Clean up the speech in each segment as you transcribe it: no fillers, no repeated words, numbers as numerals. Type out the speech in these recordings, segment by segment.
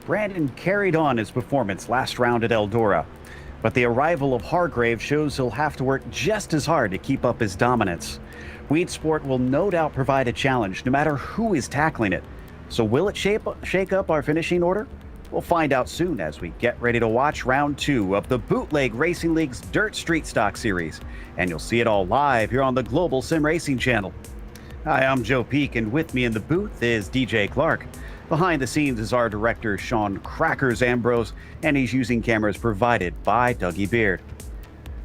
Brandon carried on his performance last round at Eldora, but the arrival of Hargrave shows he'll have to work just as hard to keep up his dominance. Weedsport will no doubt provide a challenge no matter who is tackling it. So will it shake up our finishing order? We'll find out soon as we get ready to watch round 2 of the Bootleg Racing League's Dirt Street Stock Series. And you'll see it all live here on the Global SimRacing Channel. Hi, I'm Joe Peak, and with me in the booth is DJ Clark. Behind the scenes is our director, Sean Crackers Ambrose, and he's using cameras provided by Dougie Beard.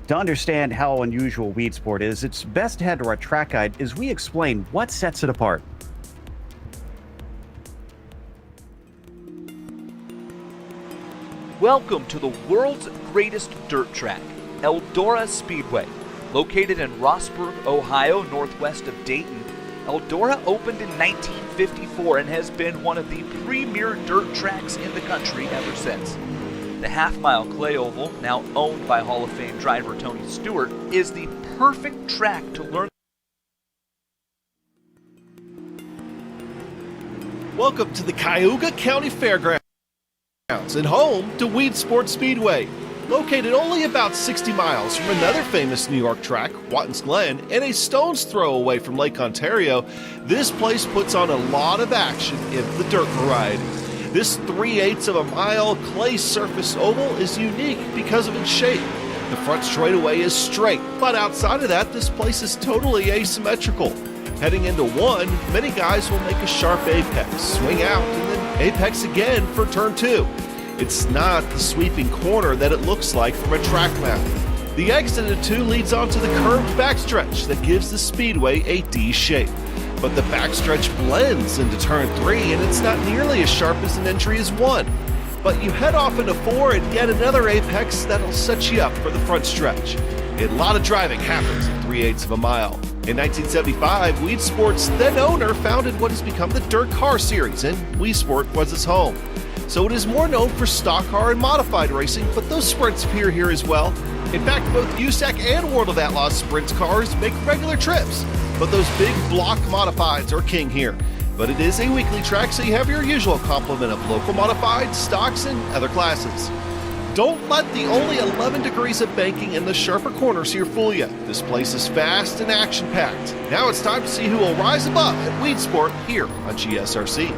To understand how unusual Weedsport is, it's best to head to our track guide as we explain what sets it apart. Welcome to the world's greatest dirt track, Eldora Speedway. Located in Rossburg, Ohio, northwest of Dayton, Eldora opened in 1954 and has been one of the premier dirt tracks in the country ever since. The half-mile clay oval, now owned by Hall of Fame driver Tony Stewart, is the perfect track to learn. Welcome to the Cuyahoga County Fairgrounds and home to Weedsport Speedway. Located only about 60 miles from another famous New York track, Watkins Glen, and a stone's throw away from Lake Ontario, this place puts on a lot of action in the dirt variety. This 3/8 of a mile clay surface oval is unique because of its shape. The front straightaway is straight, but outside of that, this place is totally asymmetrical. Heading into one, many guys will make a sharp apex, swing out, and then apex again for turn 2. It's not the sweeping corner that it looks like from a track map. The exit of 2 leads onto the curved backstretch that gives the speedway a D shape. But the backstretch blends into turn 3 and it's not nearly as sharp as an entry as 1. But you head off into 4 and yet another apex that'll set you up for the front stretch. A lot of driving happens at 3/8 of a mile. In 1975, Weedsport's then owner founded what has become the Dirt Car Series, and Weedsport was its home. So it is more known for stock car and modified racing, but those sprints appear here as well. In fact, both USAC and World of Outlaws sprint cars make regular trips, but those big block modifieds are king here. But it is a weekly track, so you have your usual complement of local modified, stocks, and other classes. Don't let the only 11 degrees of banking in the sharper corners here fool you. This place is fast and action-packed. Now it's time to see who will rise above at Weedsport here on GSRC.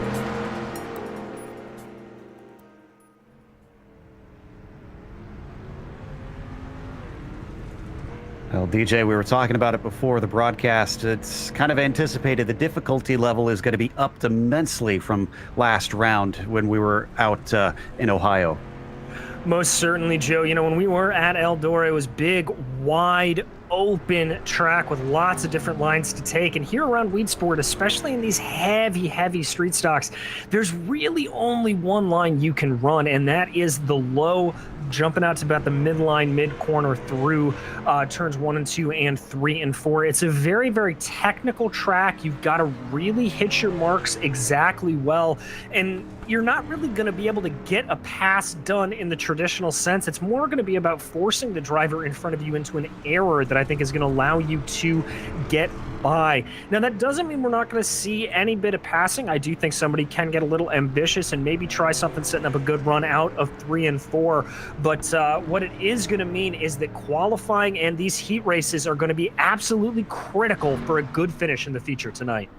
Well, DJ, we were talking about it before the broadcast. It's kind of anticipated the difficulty level is going to be upped immensely from last round when we were out in Ohio. Most certainly, Joe. You know, when we were at Eldora, it was big, wide open track with lots of different lines to take. And here around Weedsport, especially in these heavy street stocks, there's really only one line you can run, and that is the low, jumping out to about the midline, mid-corner through turns 1 and 2 and 3 and 4. It's a very technical track. You've got to really hit your marks exactly well, and you're not really going to be able to get a pass done in the traditional sense. It's more going to be about forcing the driver in front of you into an error that I think is going to allow you to get by. Now, that doesn't mean we're not going to see any bit of passing. I do think somebody can get a little ambitious and maybe try something setting up a good run out of 3 and 4. But what it is going to mean is that qualifying and these heat races are going to be absolutely critical for a good finish in the feature tonight.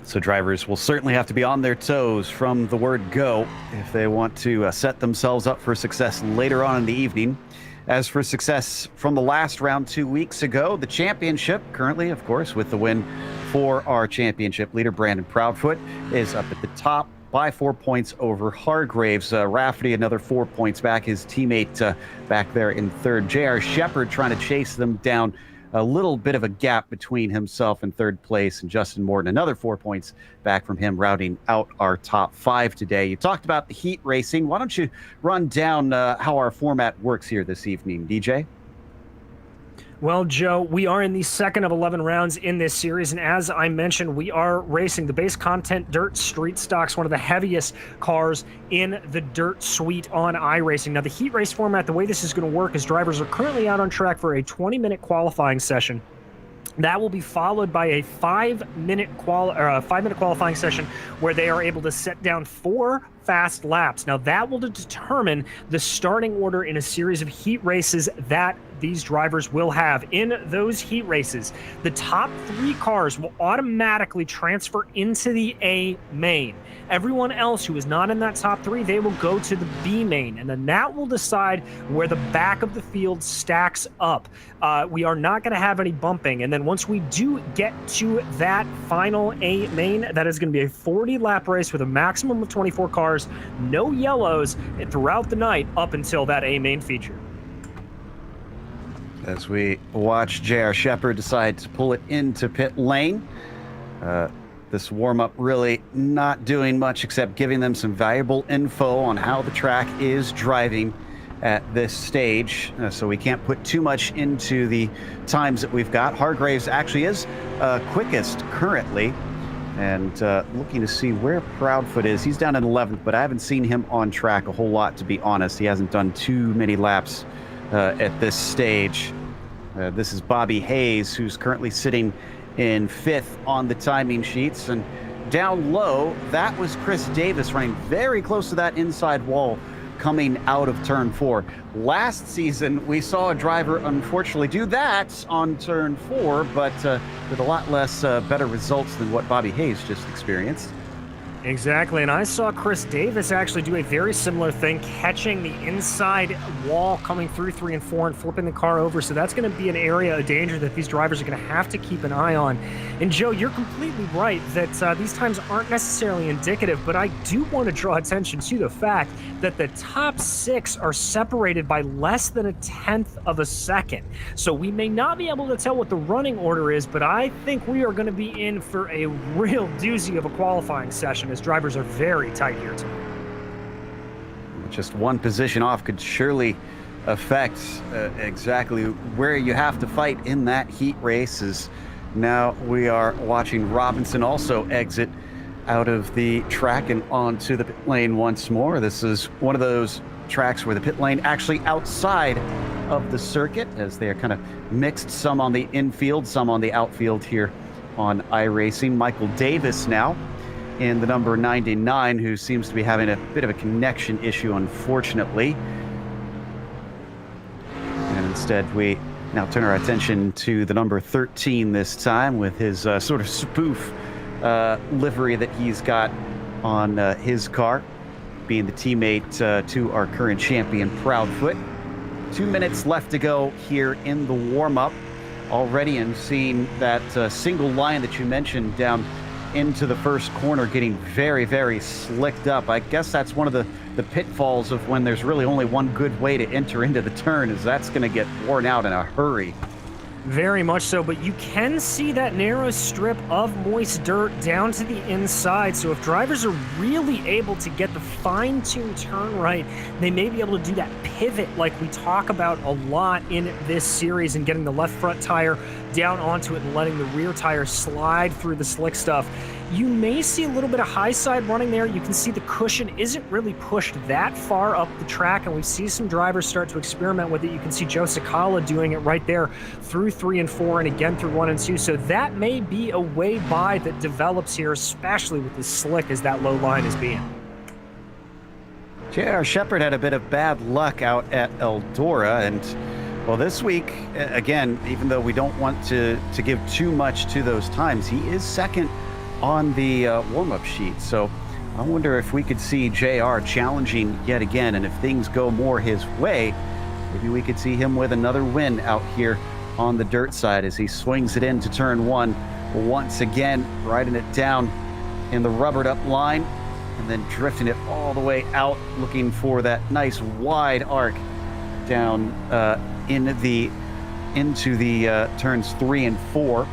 So drivers will certainly have to be on their toes from the word go if they want to set themselves up for success later on in the evening. As for success from the last round 2 weeks ago, the championship currently, of course, with the win for our championship leader, Brandon Proudfoot, is up at the top by 4 points over Hargraves. Rafferty, another 4 points back. His teammate back there in third. J.R. Shepard trying to chase them down. A little bit of a gap between himself and third place, and Justin Morton, another 4 points back from him, rounding out our top 5 today. You talked about the heat racing. Why don't you run down how our format works here this evening, DJ? Well, Joe, we are in the second of 11 rounds in this series, and as I mentioned, we are racing the base content dirt street stocks, one of the heaviest cars in the dirt suite on iRacing. Now, the heat race format, the way this is going to work is drivers are currently out on track for a 20-minute qualifying session. That will be followed by a 5-minute qualifying session where they are able to set down 4 fast laps. Now that will determine the starting order in a series of heat races that these drivers will have. In those heat races, the top 3 cars will automatically transfer into the A main. Everyone else who is not in that top 3, they will go to the B main, and then that will decide where the back of the field stacks up. We are not going to have any bumping, and then once we do get to that final A main, that is going to be a 40-lap race with a maximum of 24 cars, no yellows throughout the night up until that A main feature. As we watch J.R. Shepherd decide to pull it into pit lane. This warm-up really not doing much except giving them some valuable info on how the track is driving at this stage. So we can't put too much into the times that we've got. Hargraves actually is quickest currently. And looking to see where Proudfoot is. He's down in 11th, but I haven't seen him on track a whole lot, to be honest. He hasn't done too many laps at this stage. This is Bobby Hayes, who's currently sitting in 5th on the timing sheets. And down low, that was Chris Davis running very close to that inside wall coming out of turn 4. Last season, we saw a driver unfortunately do that on turn 4, but with a lot less better results than what Bobby Hayes just experienced. Exactly, and I saw Chris Davis actually do a very similar thing, catching the inside wall coming through 3 and 4 and flipping the car over. So that's going to be an area of danger that these drivers are going to have to keep an eye on. And Joe, you're completely right that these times aren't necessarily indicative, but I do want to draw attention to the fact that the top 6 are separated by less than a 1/10 of a second. So we may not be able to tell what the running order is, but I think we are going to be in for a real doozy of a qualifying session, as drivers are very tight here tonight. Just one position off could surely affect exactly where you have to fight in that heat race. As now we are watching Robinson also exit out of the track and onto the pit lane once more. This is one of those tracks where the pit lane actually outside of the circuit, as they are kind of mixed, some on the infield, some on the outfield here on iRacing. Michael Davis now in the number 99, who seems to be having a bit of a connection issue, unfortunately. And instead, we now turn our attention to the number 13 this time, with his sort of spoof livery that he's got on his car, being the teammate to our current champion, Proudfoot. 2 minutes left to go here in the warm-up already, and seeing that single line that you mentioned down into the first corner getting very, very slicked up. I guess that's one of the pitfalls of when there's really only one good way to enter into the turn, is that's going to get worn out in a hurry. Very much so, but you can see that narrow strip of moist dirt down to the inside. So if drivers are really able to get the fine-tuned turn right, they may be able to do that pivot like we talk about a lot in this series, and getting the left front tire down onto it and letting the rear tire slide through the slick stuff. You may see a little bit of high side running there. You can see the cushion isn't really pushed that far up the track, and we see some drivers start to experiment with it. You can see Joe Sakala doing it right there through 3 and 4 and again through 1 and 2. So that may be a way by that develops here, especially with as slick as that low line is being. J.R. Shepherd had a bit of bad luck out at Eldora, and well, this week, again, even though we don't want to give too much to those times, he is second on the warm-up sheet. So I wonder if we could see JR challenging yet again, and if things go more his way, maybe we could see him with another win out here on the dirt side as he swings it into turn 1 once again, riding it down in the rubbered up line and then drifting it all the way out, looking for that nice wide arc down into the turns 3 and 4.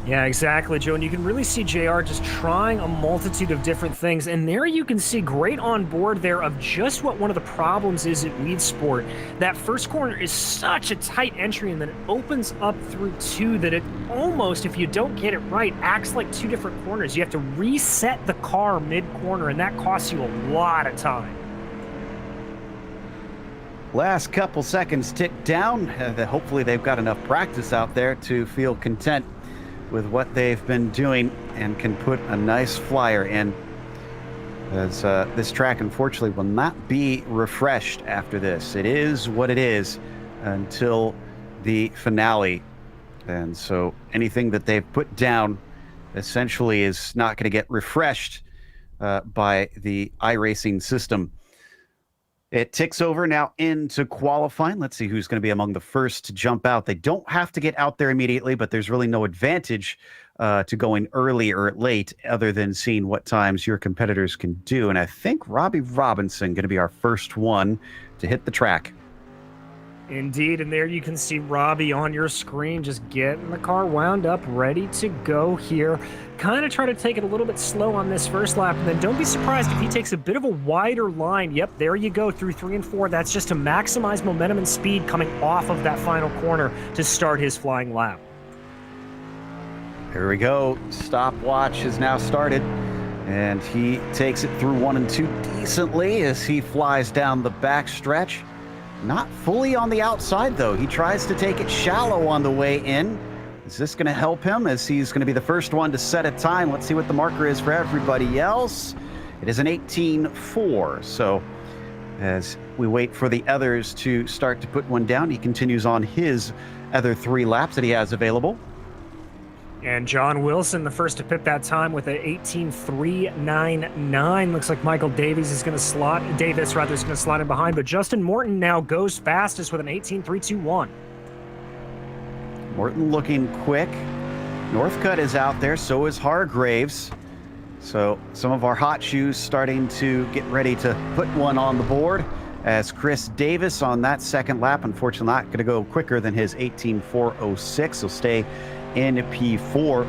Yeah, exactly, Joe. And you can really see JR just trying a multitude of different things. And there you can see great on board there of just what one of the problems is at Weedsport. That first corner is such a tight entry, and then it opens up through 2 that it almost, if you don't get it right, acts like 2 different corners. You have to reset the car mid-corner, and that costs you a lot of time. Last couple seconds tick down. Hopefully they've got enough practice out there to feel content with what they've been doing and can put a nice flyer in. As this track, unfortunately, will not be refreshed after this. It is what it is until the finale. And so anything that they've put down essentially is not going to get refreshed by the iRacing system. It ticks over now into qualifying. Let's see who's going to be among the first to jump out. They don't have to get out there immediately, but there's really no advantage to going early or late other than seeing what times your competitors can do. And I think Robbie Robinson going to be our first one to hit the track. Indeed, and there you can see Robbie on your screen just getting the car wound up, ready to go here. Kind of try to take it a little bit slow on this first lap, and then don't be surprised if he takes a bit of a wider line. Yep, there you go, through 3 and 4. That's just to maximize momentum and speed coming off of that final corner to start his flying lap. Here we go. Stopwatch has now started, and he takes it through 1 and 2 decently as he flies down the back stretch. Not fully on the outside, though. He tries to take it shallow on the way in. Is this going to help him as he's going to be the first one to set a time? Let's see what the marker is for everybody else. It is an 18.4. So as we wait for the others to start to put one down, he continues on his other 3 laps that he has available. And John Wilson, the first to pit that time with an 18.399. Looks like Michael Davis is going to slot in behind, but Justin Morton now goes fastest with an 18.321. Morton looking quick. Northcutt is out there, so is Hargraves. So some of our hot shoes starting to get ready to put one on the board, as Chris Davis on that second lap, unfortunately not going to go quicker than his 18.406. He'll stay in P4.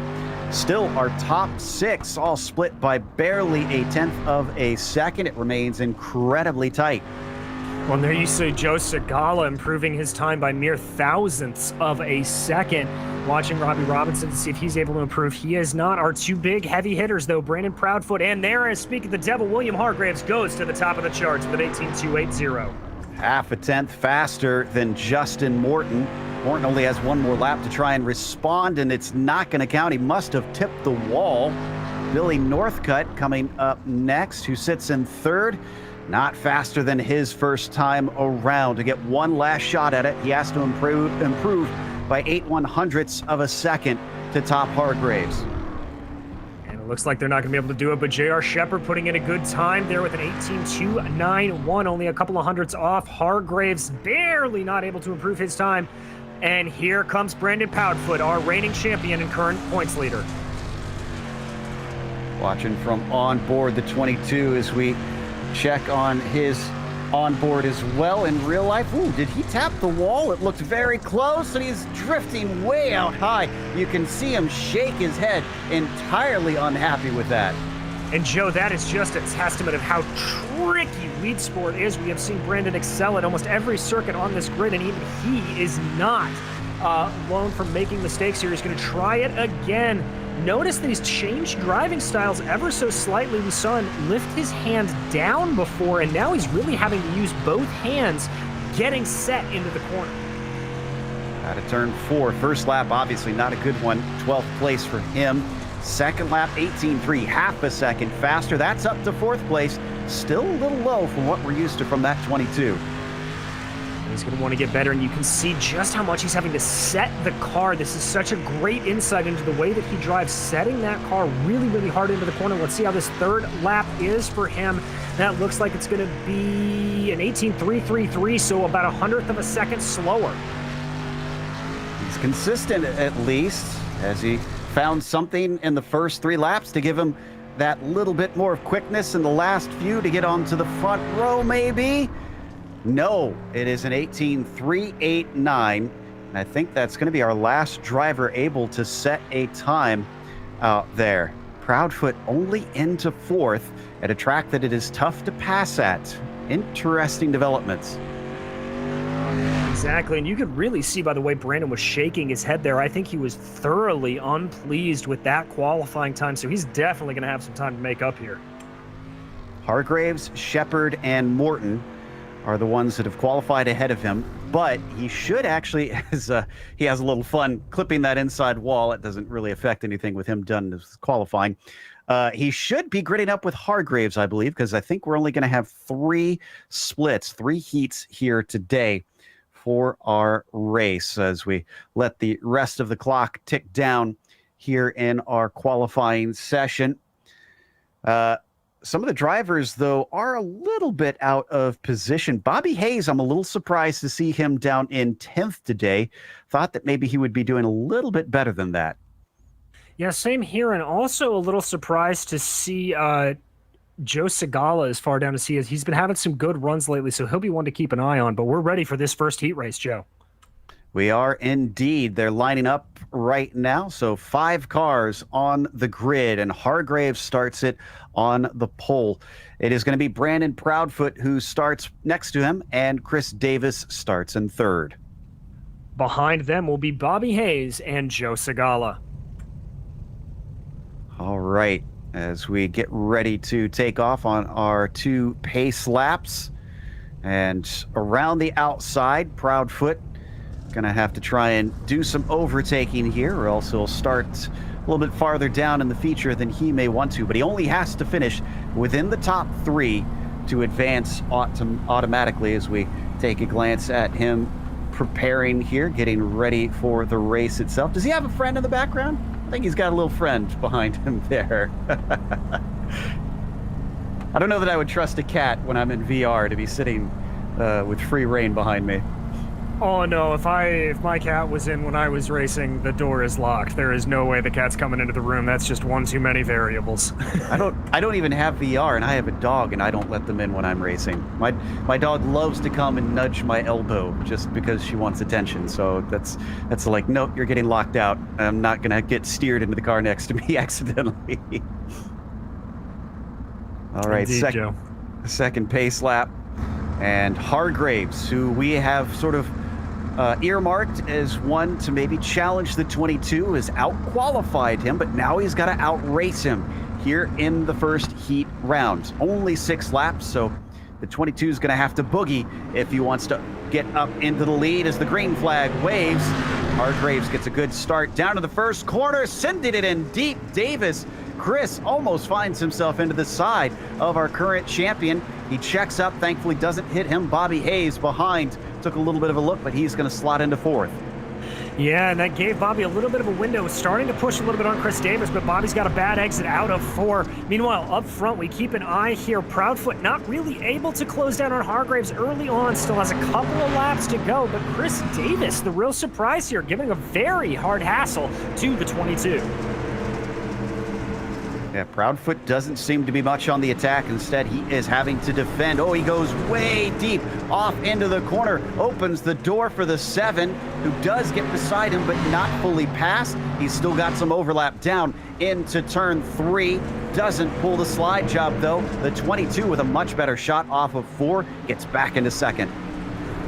Still, our top 6 all split by barely a 1/10 of a second. It remains incredibly tight. Well, there you see Joe Segala improving his time by mere thousandths of a second. Watching Robbie Robinson to see if he's able to improve. He is not. Our 2 big heavy hitters, though, Brandon Proudfoot and there, as speaking of the devil, William Hargraves goes to the top of the charts with an 18.280. Half a 1/10 faster than Justin Morton. Morton only has 1 more lap to try and respond, and it's not going to count. He must have tipped the wall. Billy Northcutt coming up next, who sits in 3rd. Not faster than his first time around. To get 1 last shot at it, he has to improve by 8/100ths of a second to top Hargraves. And it looks like they're not going to be able to do it, but J.R. Shepard putting in a good time there with an 18.291, only a couple of hundredths off. Hargraves barely not able to improve his time. And here comes Brandon Proudfoot, our reigning champion and current points leader. Watching from on board the 22 as we check on his onboard as well in real life. Ooh, did he tap the wall? It looked very close, and he's drifting way out high. You can see him shake his head, entirely unhappy with that. And Joe, that is just a testament of how tricky Weedsport is. We have seen Brandon excel at almost every circuit on this grid, and even he is not alone from making mistakes here. He's going to try it again. Notice that he's changed driving styles ever so slightly. We saw him lift his hand down before, and now he's really having to use both hands getting set into the corner. Out of turn 4. First lap, obviously not a good one. 12th place for him. Second lap, 18.3, half a second faster. That's up to 4th place. Still a little low from what we're used to from that 22. He's going to want to get better, and you can see just how much he's having to set the car. This is such a great insight into the way that he drives, setting that car really, really hard into the corner. Let's see how this 3rd lap is for him. That looks like it's going to be an 18.333, so about 1/100th of a second slower. He's consistent at least, as he found something in the first 3 laps to give him that little bit more of quickness in the last few to get onto the front row, maybe. No, it is an 18.389, and I think that's going to be our last driver able to set a time out there. Proudfoot only into 4th at a track that it is tough to pass at. Interesting developments. Exactly, and you could really see by the way Brandon was shaking his head there. I think he was thoroughly unpleased with that qualifying time, so he's definitely going to have some time to make up here. Hargraves, Shepard, and Morton are the ones that have qualified ahead of him, but he should actually, he has a little fun clipping that inside wall. It doesn't really affect anything with him done as qualifying. He should be gridding up with Hargraves, I believe, because I think we're only going to have 3 splits, 3 heats here today for our race as we let the rest of the clock tick down here in our qualifying session. Some of the drivers, though, are a little bit out of position. Bobby Hayes, I'm a little surprised to see him down in 10th today. Thought that maybe he would be doing a little bit better than that. Yeah, same here, and also a little surprised to see Joe Segala as far down to see. He's been having some good runs lately, so he'll be one to keep an eye on. But we're ready for this first heat race, Joe. We are indeed. They're lining up right now. So 5 cars on the grid, and Hargraves starts it on the pole. It is going to be Brandon Proudfoot who starts next to him, and Chris Davis starts in 3rd. Behind them will be Bobby Hayes and Joe Segala. All right. As we get ready to take off on our 2 pace laps, and around the outside, Proudfoot going to have to try and do some overtaking here, or else he'll start a little bit farther down in the feature than he may want to. But he only has to finish within the top 3 to advance automatically, as we take a glance at him preparing here, getting ready for the race itself. Does he have a friend in the background? I think he's got a little friend behind him there. I don't know that I would trust a cat when I'm in VR to be sitting with free reign behind me. Oh no, if my cat was in when I was racing, the door is locked. There is no way the cat's coming into the room. That's just one too many variables. I don't even have VR, and I have a dog, and I don't let them in when I'm racing. My dog loves to come and nudge my elbow just because she wants attention. So that's like, nope, you're getting locked out. I'm not gonna get steered into the car next to me accidentally. All right, Indeed, second pace lap. And Hargraves, who we have sort of earmarked as one to maybe challenge the 22, has out-qualified him, but now he's got to outrace him here in the first heat round. Only 6 laps, so the 22 is going to have to boogie if he wants to get up into the lead as the green flag waves. Hargraves gets a good start down to the first corner, sending it in deep. Chris almost finds himself into the side of our current champion. He checks up, thankfully doesn't hit him. Bobby Hayes behind took a little bit of a look, but he's going to slot into 4th. Yeah, and that gave Bobby a little bit of a window, starting to push a little bit on Chris Davis, but Bobby's got a bad exit out of 4. Meanwhile, up front, we keep an eye here. Proudfoot not really able to close down on Hargraves early on, still has a couple of laps to go, but Chris Davis, the real surprise here, giving a very hard hassle to the 22. Yeah, Proudfoot doesn't seem to be much on the attack. Instead, he is having to defend. Oh, he goes way deep off into the corner, opens the door for the 7, who does get beside him, but not fully past. He's still got some overlap down into turn 3. Doesn't pull the slide job, though. The 22, with a much better shot off of 4, gets back into 2nd.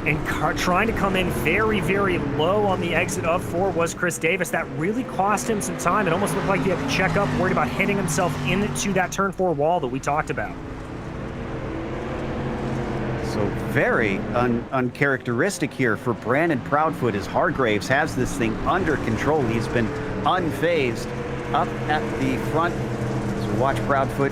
And trying to come in very, very low on the exit of 4 was Chris Davis. That really cost him some time. It almost looked like he had to check up, worried about hitting himself into that turn 4 wall that we talked about. So very uncharacteristic here for Brandon Proudfoot, as Hargraves has this thing under control. He's been unfazed up at the front. So watch Proudfoot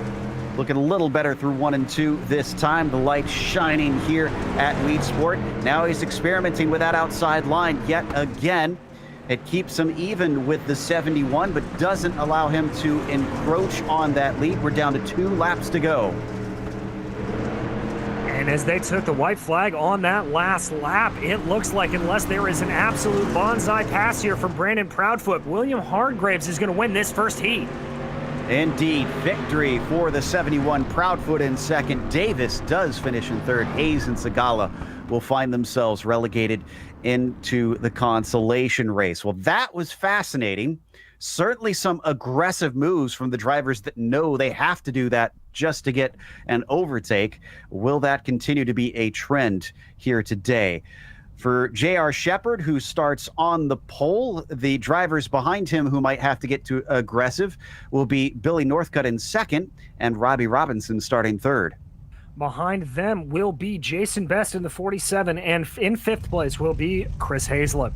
looking a little better through 1 and 2 this time. The light shining here at Weedsport. Now he's experimenting with that outside line yet again. It keeps him even with the 71, but doesn't allow him to encroach on that lead. We're down to 2 laps to go. And as they took the white flag on that last lap, it looks like, unless there is an absolute bonsai pass here from Brandon Proudfoot, William Hargraves is going to win this first heat. Indeed, victory for the 71. Proudfoot in 2nd. Davis does finish in 3rd. Hayes and Segala will find themselves relegated into the consolation race. Well, that was fascinating. Certainly some aggressive moves from the drivers that know they have to do that just to get an overtake. Will that continue to be a trend here today? For J.R. Shepard, who starts on the pole, the drivers behind him who might have to get too aggressive will be Billy Northcutt in 2nd and Robbie Robinson starting 3rd. Behind them will be Jason Best in the 47, and in 5th place will be Chris Hazlett.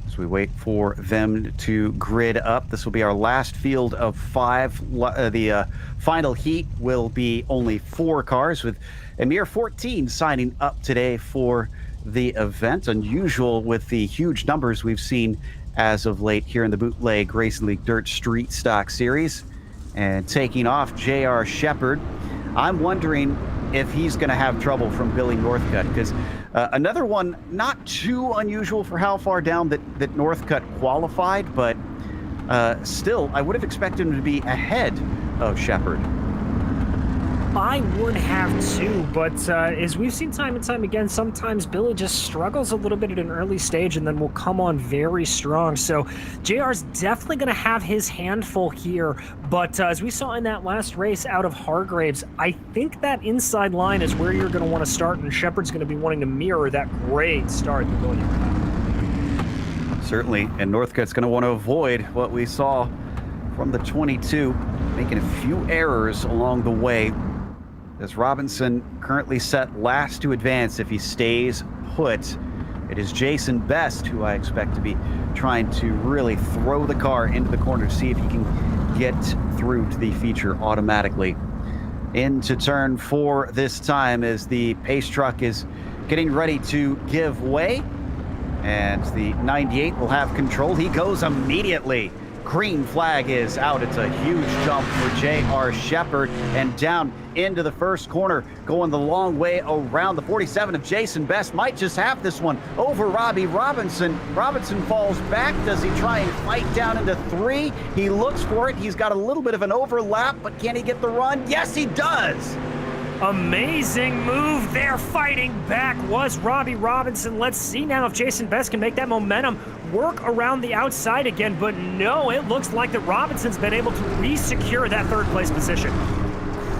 As we wait for them to grid up, this will be our last field of 5. The final heat will be only 4 cars, with a mere 14 signing up today for the event. Unusual with the huge numbers we've seen as of late here in the Bootleg Racing League Dirt Street Stock Series. And taking off, J.R. Shepard. I'm wondering if he's going to have trouble from Billy Northcutt, because another one not too unusual for how far down that Northcutt qualified, but still, I would have expected him to be ahead of Shepard. I would have too, but as we've seen time and time again, sometimes Billy just struggles a little bit at an early stage and then will come on very strong. So JR's definitely going to have his handful here, but as we saw in that last race out of Hargraves, I think that inside line is where you're going to want to start, and Shepard's going to be wanting to mirror that great start that Billy had. Certainly, and Northcutt's going to want to avoid what we saw from the 22, making a few errors along the way, as Robinson currently set last to advance if he stays put. It is Jason Best who I expect to be trying to really throw the car into the corner to see if he can get through to the feature automatically. Into turn 4 this time as the pace truck is getting ready to give way, and the 98 will have control. He goes immediately. Green flag is out. It's a huge jump for J.R. Shepard, and down into the first corner, going the long way around. The 47 of Jason Best might just have this one over Robbie Robinson. Robinson falls back. Does he try and fight down into 3? He looks for it. He's got a little bit of an overlap, but can he get the run? Yes, he does. Amazing move there. Fighting back was Robbie Robinson. Let's see now if Jason Best can make that momentum work around the outside again, but no, it looks like that Robinson's been able to re-secure that 3rd place position.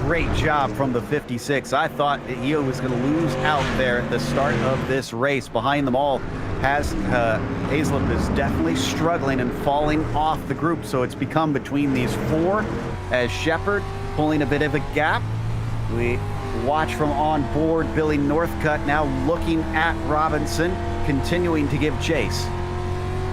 Great job from the 56. I thought that he was going to lose out there at the start of this race. Behind them all, Hazlett is definitely struggling and falling off the group, so it's become between these 4 as Shepard pulling a bit of a gap. We watch from on board. Billy Northcutt now looking at Robinson, continuing to give chase.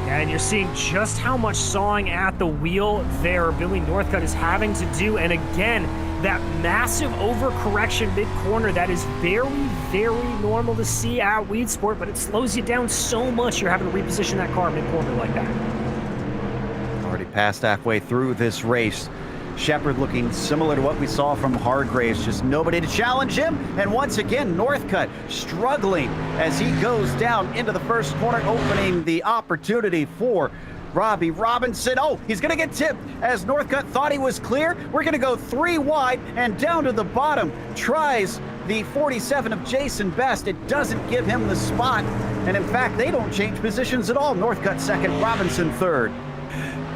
And you're seeing just how much sawing at the wheel there Billy Northcutt is having to do. And again, that massive overcorrection mid-corner, that is very, very normal to see at Weedsport, but it slows you down so much you're having to reposition that car mid-corner like that. Already past halfway through this race. Shepard looking similar to what we saw from Hargraves, just nobody to challenge him. And once again, Northcutt struggling as he goes down into the first corner, opening the opportunity for Robbie Robinson. Oh, he's going to get tipped as Northcutt thought he was clear. We're going to go 3 wide and down to the bottom. Tries the 47 of Jason Best. It doesn't give him the spot. And in fact, they don't change positions at all. Northcutt 2nd, Robinson 3rd.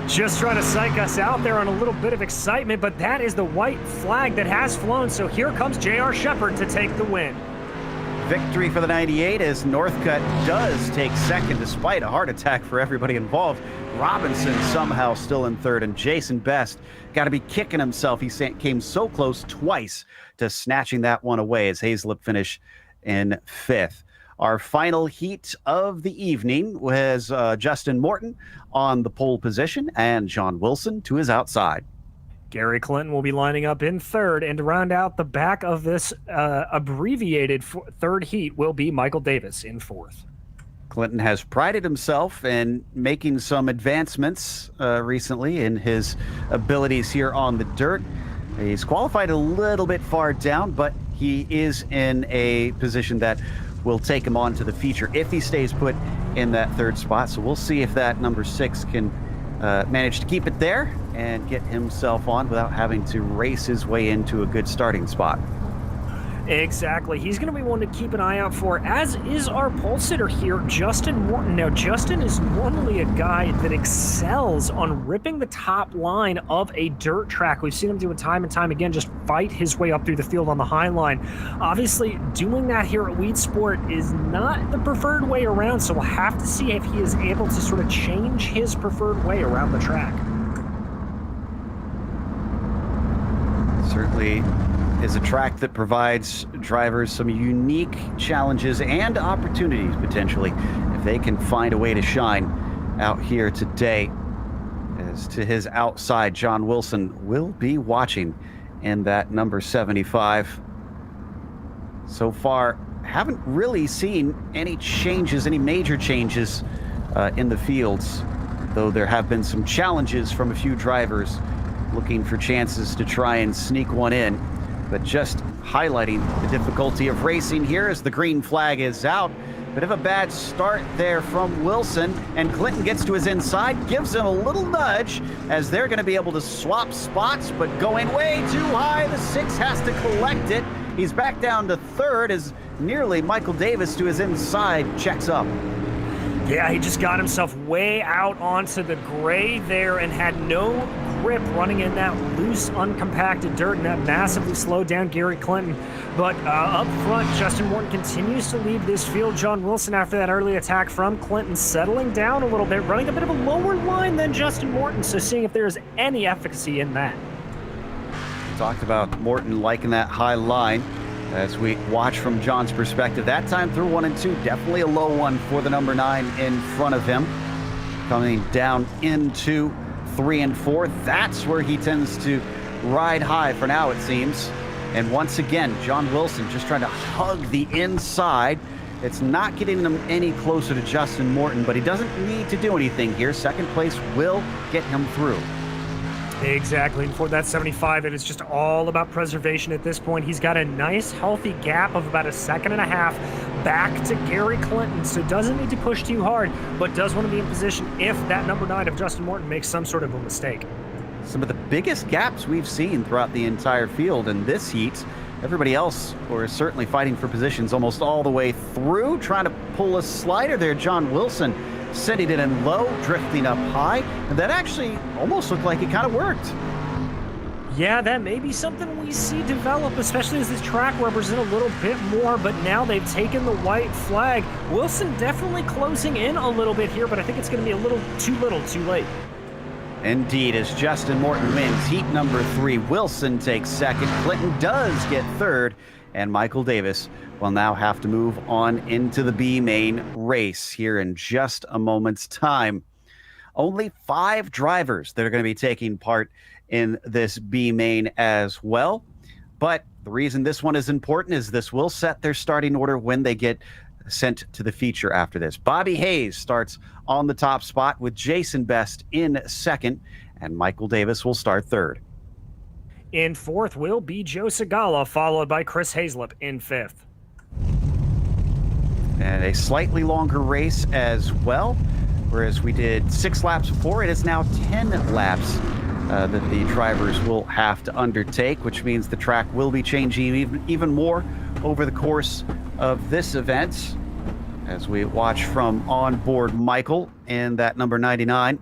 Just trying to psych us out there on a little bit of excitement, but that is the white flag that has flown. So here comes J.R. Shepard to take the win. Victory for the 98 as Northcutt does take 2nd despite a heart attack for everybody involved. Robinson somehow still in 3rd, and Jason Best got to be kicking himself. He came so close twice to snatching that one away as Hazlett finished in 5th. Our final heat of the evening was Justin Morton on the pole position and John Wilson to his outside. Gary Clinton will be lining up in 3rd, and to round out the back of this abbreviated 3rd heat will be Michael Davis in 4th. Clinton has prided himself in making some advancements recently in his abilities here on the dirt. He's qualified a little bit far down, but he is in a position that will take him on to the feature if he stays put in that 3rd spot. So we'll see if that number 6 can manage to keep it there and get himself on without having to race his way into a good starting spot. Exactly. He's going to be one to keep an eye out for, as is our pole sitter here, Justin Morton. Now, Justin is normally a guy that excels on ripping the top line of a dirt track. We've seen him do it time and time again, just fight his way up through the field on the high line. Obviously, doing that here at Weedsport is not the preferred way around, so we'll have to see if he is able to sort of change his preferred way around the track. Certainly is a track that provides drivers some unique challenges and opportunities, potentially, if they can find a way to shine out here today. As to his outside, John Wilson will be watching in that number 75. So far, haven't really seen any changes, any major changes in the fields, though there have been some challenges from a few drivers looking for chances to try and sneak one in. But just highlighting the difficulty of racing here as the green flag is out. Bit of a bad start there from Wilson, and Clinton gets to his inside, gives him a little nudge as they're going to be able to swap spots, but going way too high. The 6 has to collect it. He's back down to third as nearly Michael Davis to his inside checks up. Yeah, he just got himself way out onto the gray there and had no grip running in that loose, uncompacted dirt, and that massively slowed down Gary Clinton. But up front, Justin Morton continues to lead this field. John Wilson, after that early attack from Clinton, settling down a little bit, running a bit of a lower line than Justin Morton, so seeing if there's any efficacy in that. Talked about Morton liking that high line. As we watch from John's perspective, that time through 1 and 2, definitely a low one for the number 9 in front of him. Coming down into 3 and 4, that's where he tends to ride high for now, it seems. And once again, John Wilson just trying to hug the inside. It's not getting him any closer to Justin Morton, but he doesn't need to do anything here. Second place will get him through. Exactly, and for that 75, it is just all about preservation at this point. He's got a nice, healthy gap of about 1.5 seconds back to Gary Clinton, so doesn't need to push too hard, but does want to be in position if that number 9 of Justin Morton makes some sort of a mistake. Some of the biggest gaps we've seen throughout the entire field in this heat. Everybody else is certainly fighting for positions almost all the way through, trying to pull a slider there. John Wilson sending it in low, drifting up high, and that actually almost looked like it kind of worked. Yeah, that may be something we see develop, especially as this track rubbers in a little bit more, but now they've taken the white flag. Wilson definitely closing in a little bit here, but I think it's going to be a little too late. Indeed, as Justin Morton wins heat number 3, Wilson takes second, Clinton does get third, and Michael Davis will now have to move on into the B main race here in just a moment's time. Only 5 drivers that are going to be taking part in this B main as well. But the reason this one is important is this will set their starting order when they get sent to the feature after this. Bobby Hayes starts on the top spot with Jason Best in second, and Michael Davis will start third. In fourth will be Joe Segala, followed by Chris Hazlip in fifth. And a slightly longer race as well. Whereas we did 6 laps before, it is now 10 laps that the drivers will have to undertake, which means the track will be changing even more over the course of this event. As we watch from onboard Michael and that number 99,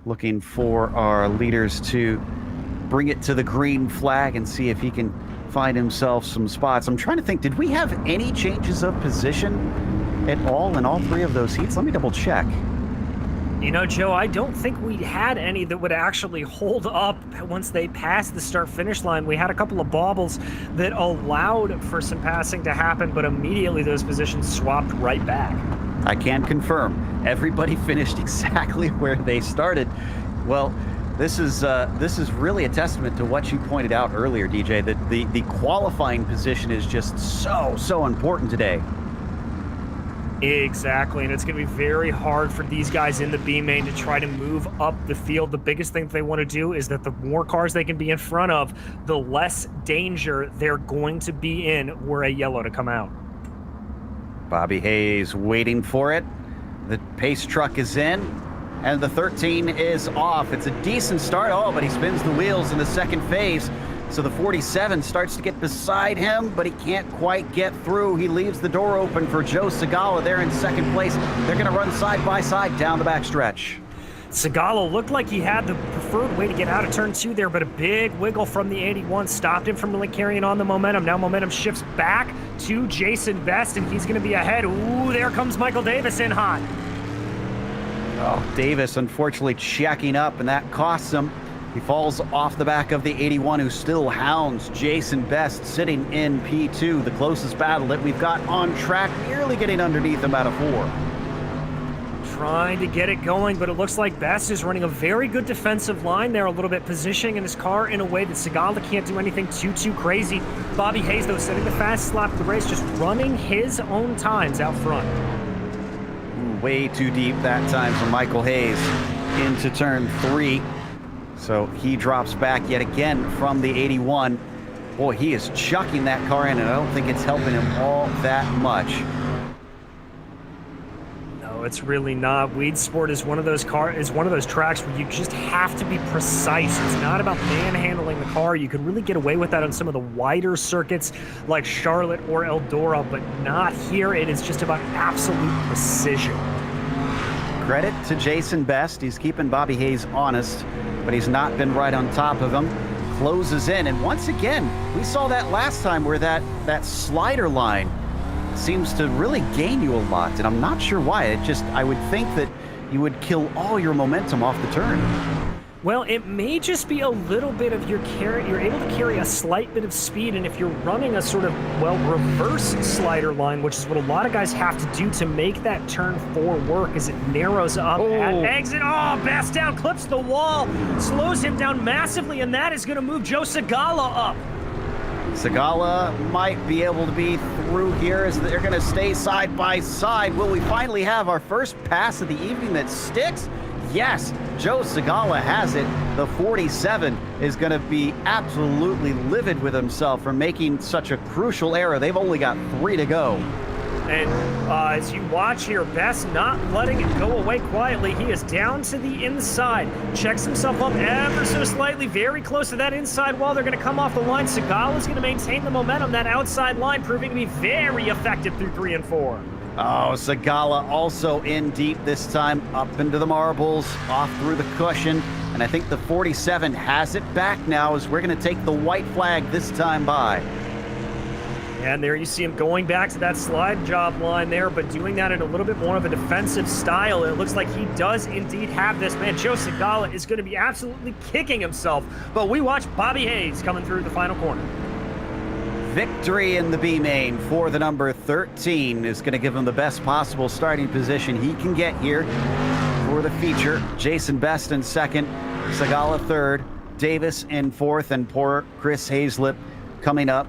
looking for our leaders to bring it to the green flag and see if he can find himself some spots. I'm trying to think, did we have any changes of position at all in all 3 of those heats? Let me double check. You know, Joe, I don't think we had any that would actually hold up once they passed the start-finish line. We had a couple of bobbles that allowed for some passing to happen, but immediately those positions swapped right back. I can confirm. Everybody finished exactly where they started. Well, this is really a testament to what you pointed out earlier, DJ, that the qualifying position is just so important today. Exactly, and it's going to be very hard for these guys in the B main to try to move up the field. The biggest thing that they want to do is that the more cars they can be in front of, the less danger they're going to be in were a yellow to come out. Bobby Hayes waiting for it. The pace truck is in, and the 13 is off. It's a decent start. Oh, but he spins the wheels in the second phase. So the 47 starts to get beside him, but he can't quite get through. He leaves the door open for Joe Segala there in second place. They're going to run side by side down the backstretch. Segala looked like he had the preferred way to get out of turn 2 there, but a big wiggle from the 81 stopped him from really carrying on the momentum. Now momentum shifts back to Jason Best, and he's going to be ahead. Ooh, there comes Michael Davis in hot. Oh, Davis unfortunately checking up, and that costs him. He falls off the back of the 81, who still hounds Jason Best, sitting in P2. The closest battle that we've got on track, nearly getting underneath him out of 4. Trying to get it going, but it looks like Best is running a very good defensive line there, a little bit positioning in his car in a way that Segala can't do anything too crazy. Bobby Hayes, though, setting the fastest lap of the race, just running his own times out front. Way too deep that time for Michael Hayes into turn 3. So he drops back yet again from the 81. Boy, he is chucking that car in, and I don't think it's helping him all that much. No, it's really not. Weedsport is one of those tracks where you just have to be precise. It's not about manhandling the car. You can really get away with that on some of the wider circuits like Charlotte or Eldora, but not here. It is just about absolute precision. Credit to Jason Best. He's keeping Bobby Hayes honest, but he's not been right on top of him. Closes in, and once again, we saw that last time where that slider line seems to really gain you a lot, and I'm not sure why. I would think that you would kill all your momentum off the turn. Well, it may just be a little bit of you're able to carry a slight bit of speed, and if you're running a sort of, reverse slider line, which is what a lot of guys have to do to make that turn 4 work as it narrows up at exit. Oh, Best down, clips the wall, slows him down massively, and that is going to move Joe Segala up. Segala might be able to be through here as they're going to stay side by side. Will we finally have our first pass of the evening that sticks? Yes, Joe Segala has it. The 47 is going to be absolutely livid with himself for making such a crucial error. They've only got 3 to go. And as you watch here, Best not letting it go away quietly. He is down to the inside. Checks himself up ever so slightly, very close to that inside wall. They're going to come off the line. Segala is going to maintain the momentum. That outside line proving to be very effective through 3 and 4. Oh, Segala also in deep this time, up into the marbles, off through the cushion. And I think the 47 has it back now as we're going to take the white flag this time by. And there you see him going back to that slide job line there, but doing that in a little bit more of a defensive style. It looks like he does indeed have this. Man, Joe Segala is going to be absolutely kicking himself. But we watch Bobby Hayes coming through the final corner. Victory in the B main for the number 13 is going to give him the best possible starting position he can get here for the feature. Jason Best in second, Segala third, Davis in fourth, and poor Chris Hazlett coming up,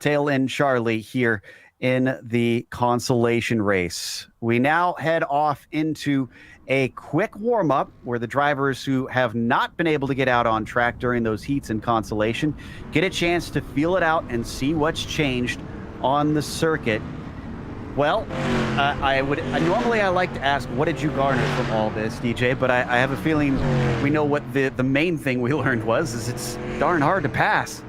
tail end Charlie here in the consolation race. We now head off into a quick warm-up where the drivers who have not been able to get out on track during those heats in consolation get a chance to feel it out and see what's changed on the circuit. Well, normally I like to ask, what did you garner from all this, DJ? But I have a feeling we know what the main thing we learned is it's darn hard to pass.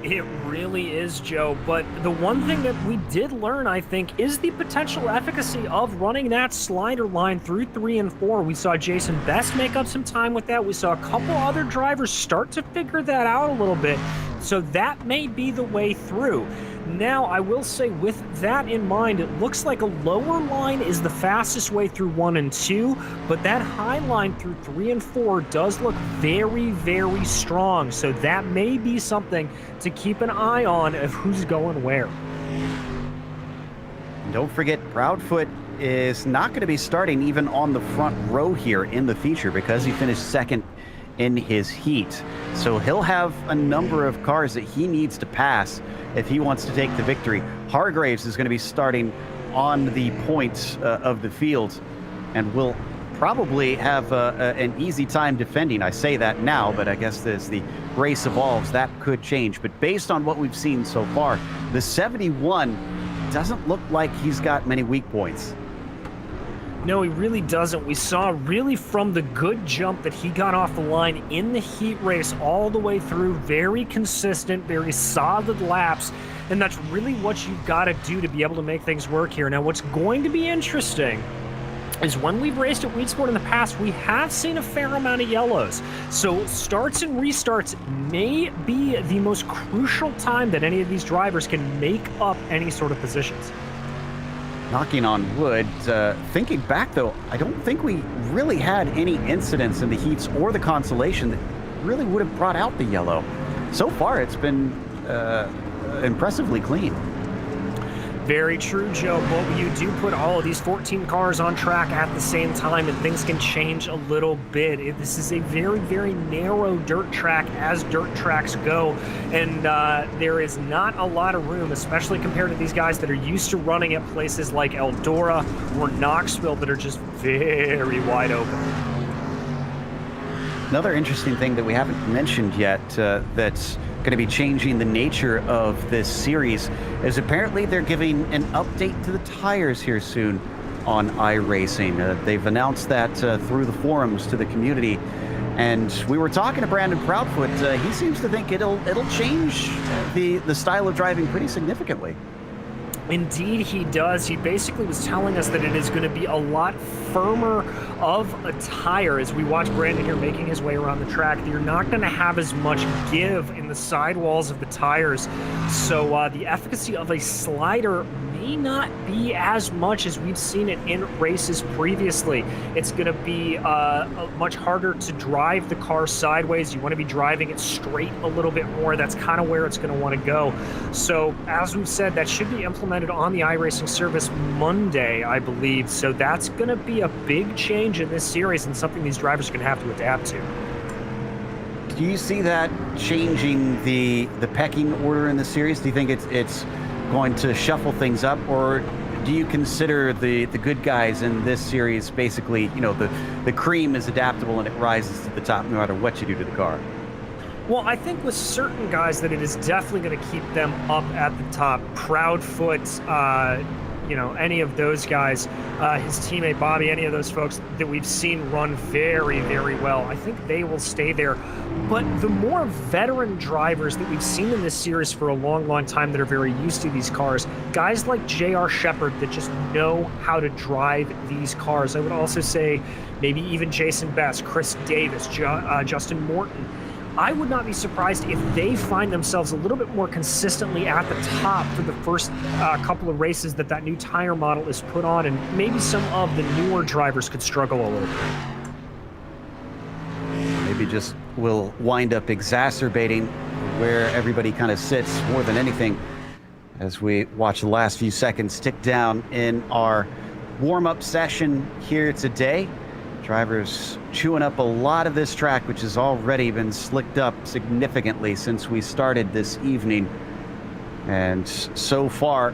It really is, Joe. But the one thing that we did learn, I think, is the potential efficacy of running that slider line through 3 and 4. We saw Jason Best make up some time with that. We saw a couple other drivers start to figure that out a little bit. So that may be the way through. Now, I will say with that in mind, it looks like a lower line is the fastest way through 1 and 2, but that high line through 3 and 4 does look very, very strong. So that may be something to keep an eye on of who's going where. Don't forget, Proudfoot is not going to be starting even on the front row here in the feature because he finished second in his heat. So he'll have a number of cars that he needs to pass if he wants to take the victory. Hargraves is going to be starting on the points of the field and will probably have an easy time defending. I say that now, but I guess as the race evolves, that could change. But based on what we've seen so far, the 71 doesn't look like he's got many weak points. No, he really doesn't. We saw really from the good jump that he got off the line in the heat race all the way through, very consistent, very solid laps, and that's really what you've got to do to be able to make things work here. Now, what's going to be interesting is when we've raced at Weedsport in the past, we have seen a fair amount of yellows. So starts and restarts may be the most crucial time that any of these drivers can make up any sort of positions. Knocking on wood. Thinking back, though, I don't think we really had any incidents in the heats or the consolation that really would have brought out the yellow. So far, it's been impressively clean. Very true, Joe, but you do put all of these 14 cars on track at the same time, and things can change a little bit. This is a very, very narrow dirt track as dirt tracks go, and there is not a lot of room, especially compared to these guys that are used to running at places like Eldora or Knoxville that are just very wide open. Another interesting thing that we haven't mentioned yet that's going to be changing the nature of this series is apparently they're giving an update to the tires here soon on iRacing. They've announced that through the forums to the community. And we were talking to Brandon Proudfoot. He seems to think it'll change the style of driving pretty significantly. Indeed, he does. He basically was telling us that it is going to be a lot firmer of a tire. As we watch Brandon here making his way around the track, you're not going to have as much give in the sidewalls of the tires. So the efficacy of a slider may not be as much as we've seen it in races previously. It's going to be much harder to drive the car sideways. You want to be driving it straight a little bit more. That's kind of where it's going to want to go. So as we've said, that should be implemented on the iRacing service Monday, I believe. So that's going to be a big change in this series and something these drivers are going to have to adapt to. Do you see that changing the pecking order in the series? Do you think it's going to shuffle things up, or do you consider the good guys in this series basically, the cream is adaptable and it rises to the top no matter what you do to the car? Well, I think with certain guys that it is definitely going to keep them up at the top. Proudfoot, any of those guys, his teammate Bobby, any of those folks that we've seen run very, very well, I think they will stay there. But the more veteran drivers that we've seen in this series for a long, long time that are very used to these cars, guys like J.R. Shepard that just know how to drive these cars. I would also say maybe even Jason Best, Chris Davis, Justin Morton. I would not be surprised if they find themselves a little bit more consistently at the top for the first couple of races that new tire model is put on, and maybe some of the newer drivers could struggle a little bit. Maybe just will wind up exacerbating where everybody kind of sits more than anything as we watch the last few seconds tick down in our warm-up session here today. Drivers chewing up a lot of this track, which has already been slicked up significantly since we started this evening. And so far,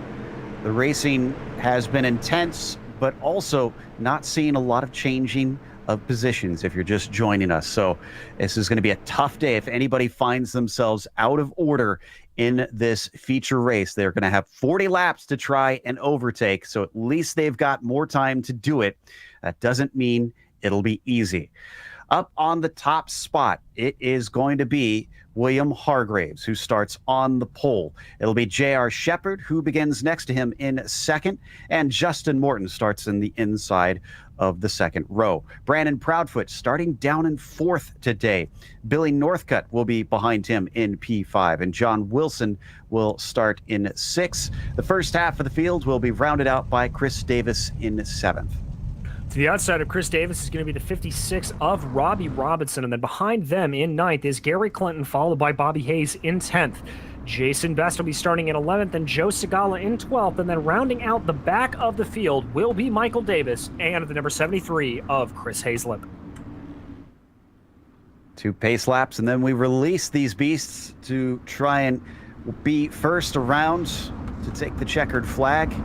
the racing has been intense, but also not seeing a lot of changing of positions if you're just joining us. So this is going to be a tough day. If anybody finds themselves out of order in this feature race, they're going to have 40 laps to try and overtake. So at least they've got more time to do it. That doesn't mean it'll be easy. Up on the top spot, it is going to be William Hargraves, who starts on the pole. It'll be J.R. Shepard, who begins next to him in second, and Justin Morton starts in the inside of the second row. Brandon Proudfoot starting down in fourth today. Billy Northcutt will be behind him in P5, and John Wilson will start in sixth. The first half of the field will be rounded out by Chris Davis in seventh. To the outside of Chris Davis is going to be the 56 of Robbie Robinson, and then behind them in ninth is Gary Clinton, followed by Bobby Hayes in 10th. Jason Best will be starting in 11th, and Joe Segala in 12th, and then rounding out the back of the field will be Michael Davis and the number 73 of Chris Hazlip. 2 pace laps, and then we release these beasts to try and be first around to take the checkered flag.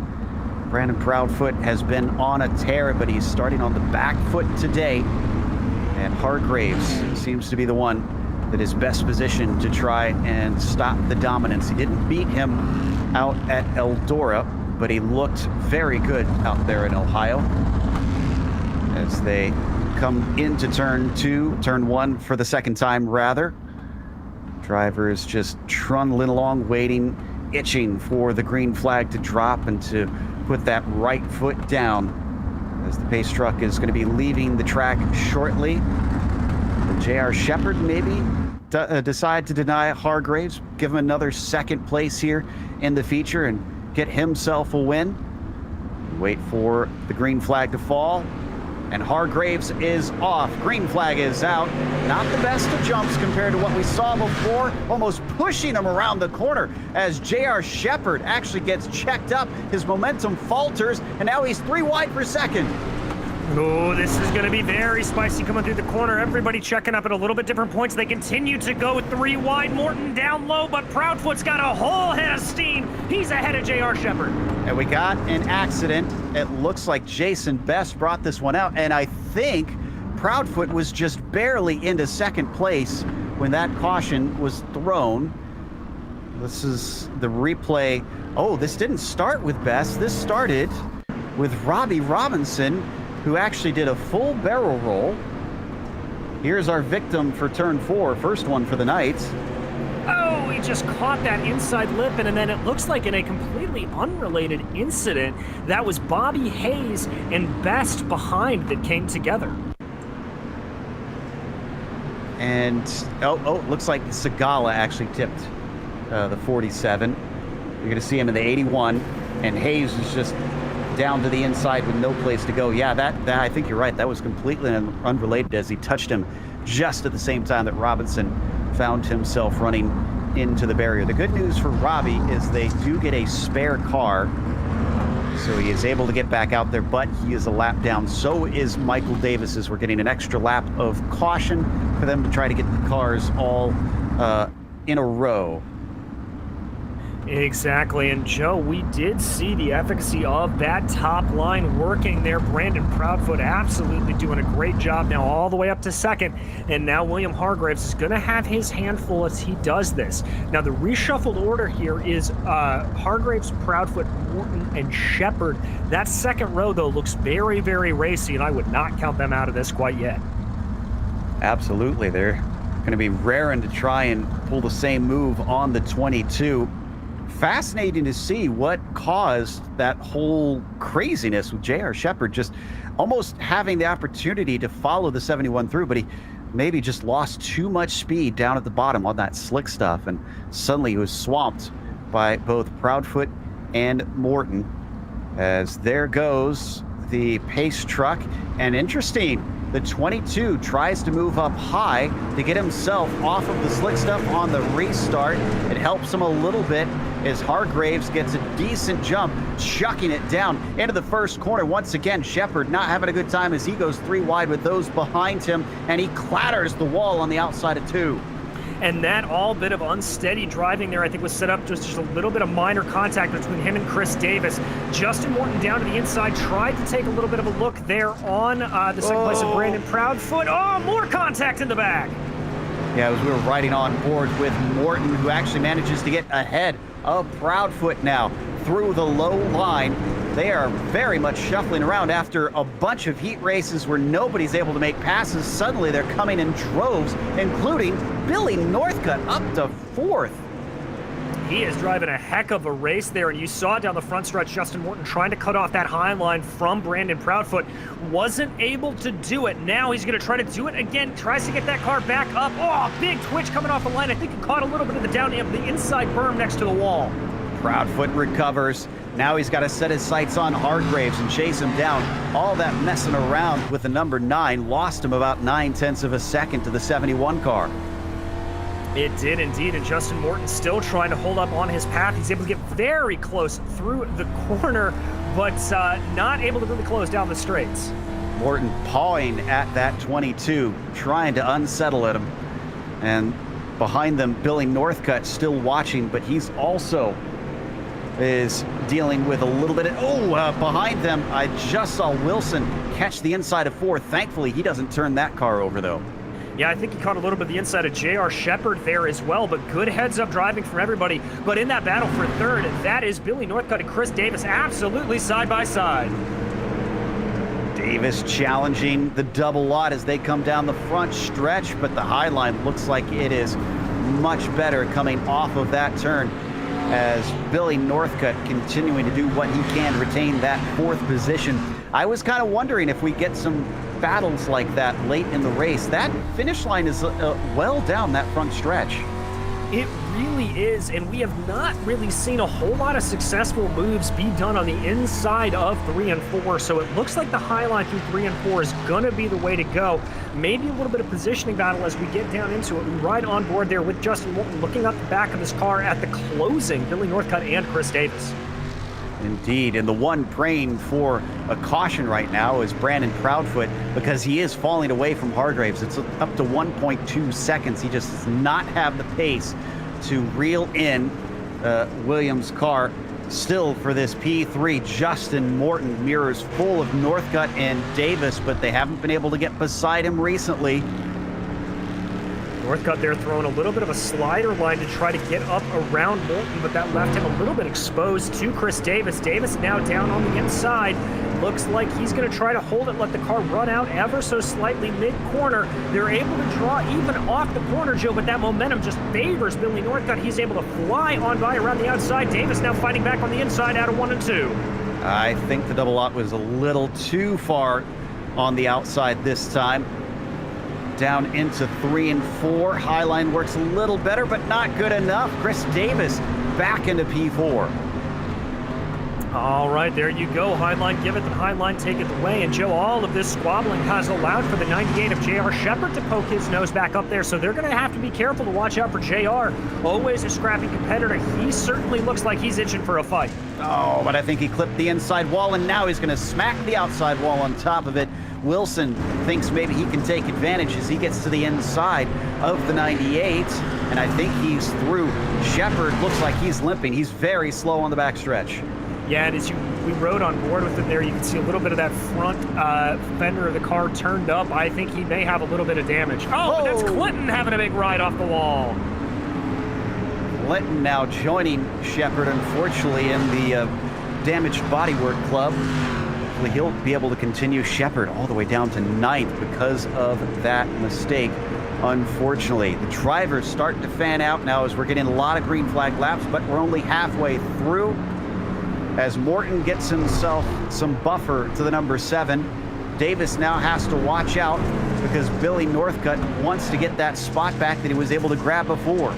Brandon Proudfoot has been on a tear, but he's starting on the back foot today. And Hargraves seems to be the one that is best positioned to try and stop the dominance. He didn't beat him out at Eldora, but he looked very good out there in Ohio as they come into turn one for the second time rather. Drivers just trundling along, waiting, itching for the green flag to drop and to put that right foot down as the pace truck is going to be leaving the track shortly. J.R. Shepard maybe decide to deny Hargraves, give him another second place here in the feature and get himself a win. Wait for the green flag to fall. And Hargraves is off. Green flag is out. Not the best of jumps compared to what we saw before. Almost pushing him around the corner as J.R. Shepherd actually gets checked up. His momentum falters, and now he's 3 wide per second. Oh, this is going to be very spicy coming through the corner. Everybody checking up at a little bit different points. They continue to go 3 wide. Morton down low, but Proudfoot's got a whole head of steam. He's ahead of J.R. Shepherd. And we got an accident. It looks like Jason Best brought this one out, and I think Proudfoot was just barely into second place when that caution was thrown. This is the replay. Oh, this didn't start with Best. This started with Robbie Robinson, who actually did a full barrel roll. Here's our victim for turn 4, first one for the night. Oh, he just caught that inside lip, and then it looks like in a completely unrelated incident, that was Bobby Hayes and Best behind that came together. And, looks like Segala actually tipped the 47. You're gonna see him in the 81, and Hayes is just down to the inside with no place to go. Yeah, that I think you're right. That was completely unrelated as he touched him just at the same time that Robinson found himself running into the barrier. The good news for Robbie is they do get a spare car, so he is able to get back out there, but he is a lap down. So is Michael Davis, as we're getting an extra lap of caution for them to try to get the cars all in a row. Exactly, and Joe, we did see the efficacy of that top line working there. Brandon Proudfoot absolutely doing a great job now all the way up to second, and now William Hargraves is going to have his handful as he does this. Now the reshuffled order here is Hargraves, Proudfoot, Morton, and Shepherd. That second row, though, looks very, very racy, and I would not count them out of this quite yet. Absolutely, they're going to be raring to try and pull the same move on the 22. Fascinating to see what caused that whole craziness with J.R. Shepherd just almost having the opportunity to follow the 71 through, but he maybe just lost too much speed down at the bottom on that slick stuff, and suddenly he was swamped by both Proudfoot and Morton. As there goes the pace truck, and interesting, the 22 tries to move up high to get himself off of the slick stuff on the restart. It helps him a little bit as Hargraves gets a decent jump, chucking it down into the first corner. Once again, Shepherd not having a good time as he goes 3 wide with those behind him, and he clatters the wall on the outside of 2. And that all bit of unsteady driving there, I think, was set up just a little bit of minor contact between him and Chris Davis. Justin Morton down to the inside, tried to take a little bit of a look there on the second place of Brandon Proudfoot. Oh, more contact in the back. Yeah, as we were riding on board with Morton, who actually manages to get ahead of Proudfoot now through the low line. They are very much shuffling around after a bunch of heat races where nobody's able to make passes. Suddenly they're coming in droves, including Billy Northcutt up to 4th. He is driving a heck of a race there, and you saw down the front stretch Justin Morton trying to cut off that high line from Brandon Proudfoot. Wasn't able to do it. Now he's going to try to do it again. Tries to get that car back up. Oh, big twitch coming off the line. I think he caught a little bit of the down end, the inside berm next to the wall. Proudfoot recovers. Now he's got to set his sights on Hargraves and chase him down. All that messing around with the number 9 lost him about 9/10 of a second to the 71 car. It did indeed, and Justin Morton still trying to hold up on his path. He's able to get very close through the corner, but not able to really close down the straights. Morton pawing at that 22, trying to unsettle at him. And behind them, Billy Northcutt still watching, but he's also is dealing with a little bit of, behind them, I just saw Wilson catch the inside of 4. Thankfully, he doesn't turn that car over, though. Yeah, I think he caught a little bit of the inside of J.R. Shepherd there as well, but good heads-up driving from everybody. But in that battle for 3rd, that is Billy Northcutt and Chris Davis absolutely side by side. Davis challenging the double lot as they come down the front stretch, but the high line looks like it is much better coming off of that turn as Billy Northcutt continuing to do what he can, retain that 4th position. I was kind of wondering if we get some battles like that late in the race. That finish line is well down that front stretch. It really is, and we have not really seen a whole lot of successful moves be done on the inside of 3 and 4, so it looks like the high line through 3 and 4 is going to be the way to go. Maybe a little bit of positioning battle as we get down into it. We ride on board there with Justin Morton looking up the back of his car at the closing, Billy Northcutt and Chris Davis. Indeed, and the one praying for a caution right now is Brandon Proudfoot, because he is falling away from Hargraves. It's up to 1.2 seconds. He just does not have the pace to reel in Williams' car. Still for this P3, Justin Morton, mirrors full of Northcutt and Davis, but they haven't been able to get beside him recently. Northcutt there throwing a little bit of a slider line to try to get up around Morton, but that left him a little bit exposed to Chris Davis. Davis now down on the inside. Looks like he's going to try to hold it, let the car run out ever so slightly mid-corner. They're able to draw even off the corner, Joe, but that momentum just favors Billy Northcutt. He's able to fly on by around the outside. Davis now fighting back on the inside out of 1 and 2. I think the double lot was a little too far on the outside this time. Down into 3 and 4. Highline works a little better, but not good enough. Chris Davis back into P4. All right, there you go. Highline giveth and Highline taketh away. And Joe, all of this squabbling has allowed for the 98 of JR Shepard to poke his nose back up there. So they're going to have to be careful to watch out for JR. Always a scrappy competitor. He certainly looks like he's itching for a fight. Oh, but I think he clipped the inside wall, and now he's going to smack the outside wall on top of it. Wilson thinks maybe he can take advantage as he gets to the inside of the 98, and I think he's through. Shepard looks like he's limping. He's very slow on the backstretch. Yeah, and as we rode on board with him there, you can see a little bit of that front fender of the car turned up. I think he may have a little bit of damage. Oh, but that's Clinton having a big ride off the wall. Clinton now joining Shepard, unfortunately, in the damaged bodywork club. Hopefully he'll be able to continue. Shepard all the way down to 9th because of that mistake. Unfortunately, the drivers starting to fan out now as we're getting a lot of green flag laps, but we're only halfway through. As Morton gets himself some buffer to the number 7, Davis now has to watch out because Billy Northcutt wants to get that spot back that he was able to grab before.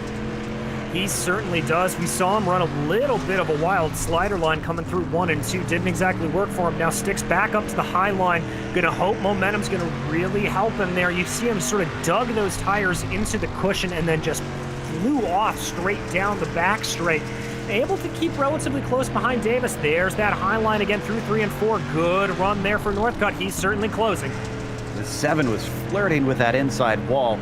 He certainly does. We saw him run a little bit of a wild slider line coming through 1 and 2. Didn't exactly work for him. Now sticks back up to the high line. Gonna hope momentum's gonna really help him there. You see him sort of dug those tires into the cushion and then just flew off straight down the back straight. Able to keep relatively close behind Davis. There's that high line again through 3 and 4. Good run there for Northcutt. He's certainly closing. The 7 was flirting with that inside wall.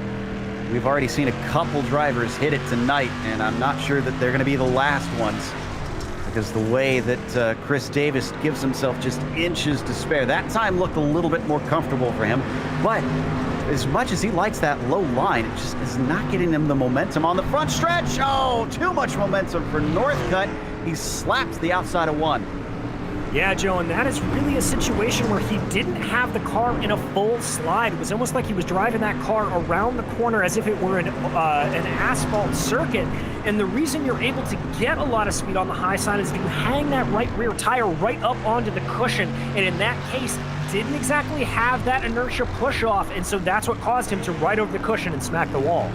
We've already seen a couple drivers hit it tonight, and I'm not sure that they're going to be the last ones, because the way that Chris Davis gives himself just inches to spare. That time looked a little bit more comfortable for him, but as much as he likes that low line, it just is not getting him the momentum on the front stretch. Oh, too much momentum for Northcutt. He slaps the outside of 1. Yeah, Joe, and that is really a situation where he didn't have the car in a full slide. It was almost like he was driving that car around the corner as if it were an asphalt circuit. And the reason you're able to get a lot of speed on the high side is you hang that right rear tire right up onto the cushion. And in that case, didn't exactly have that inertia push off. And so that's what caused him to ride over the cushion and smack the wall.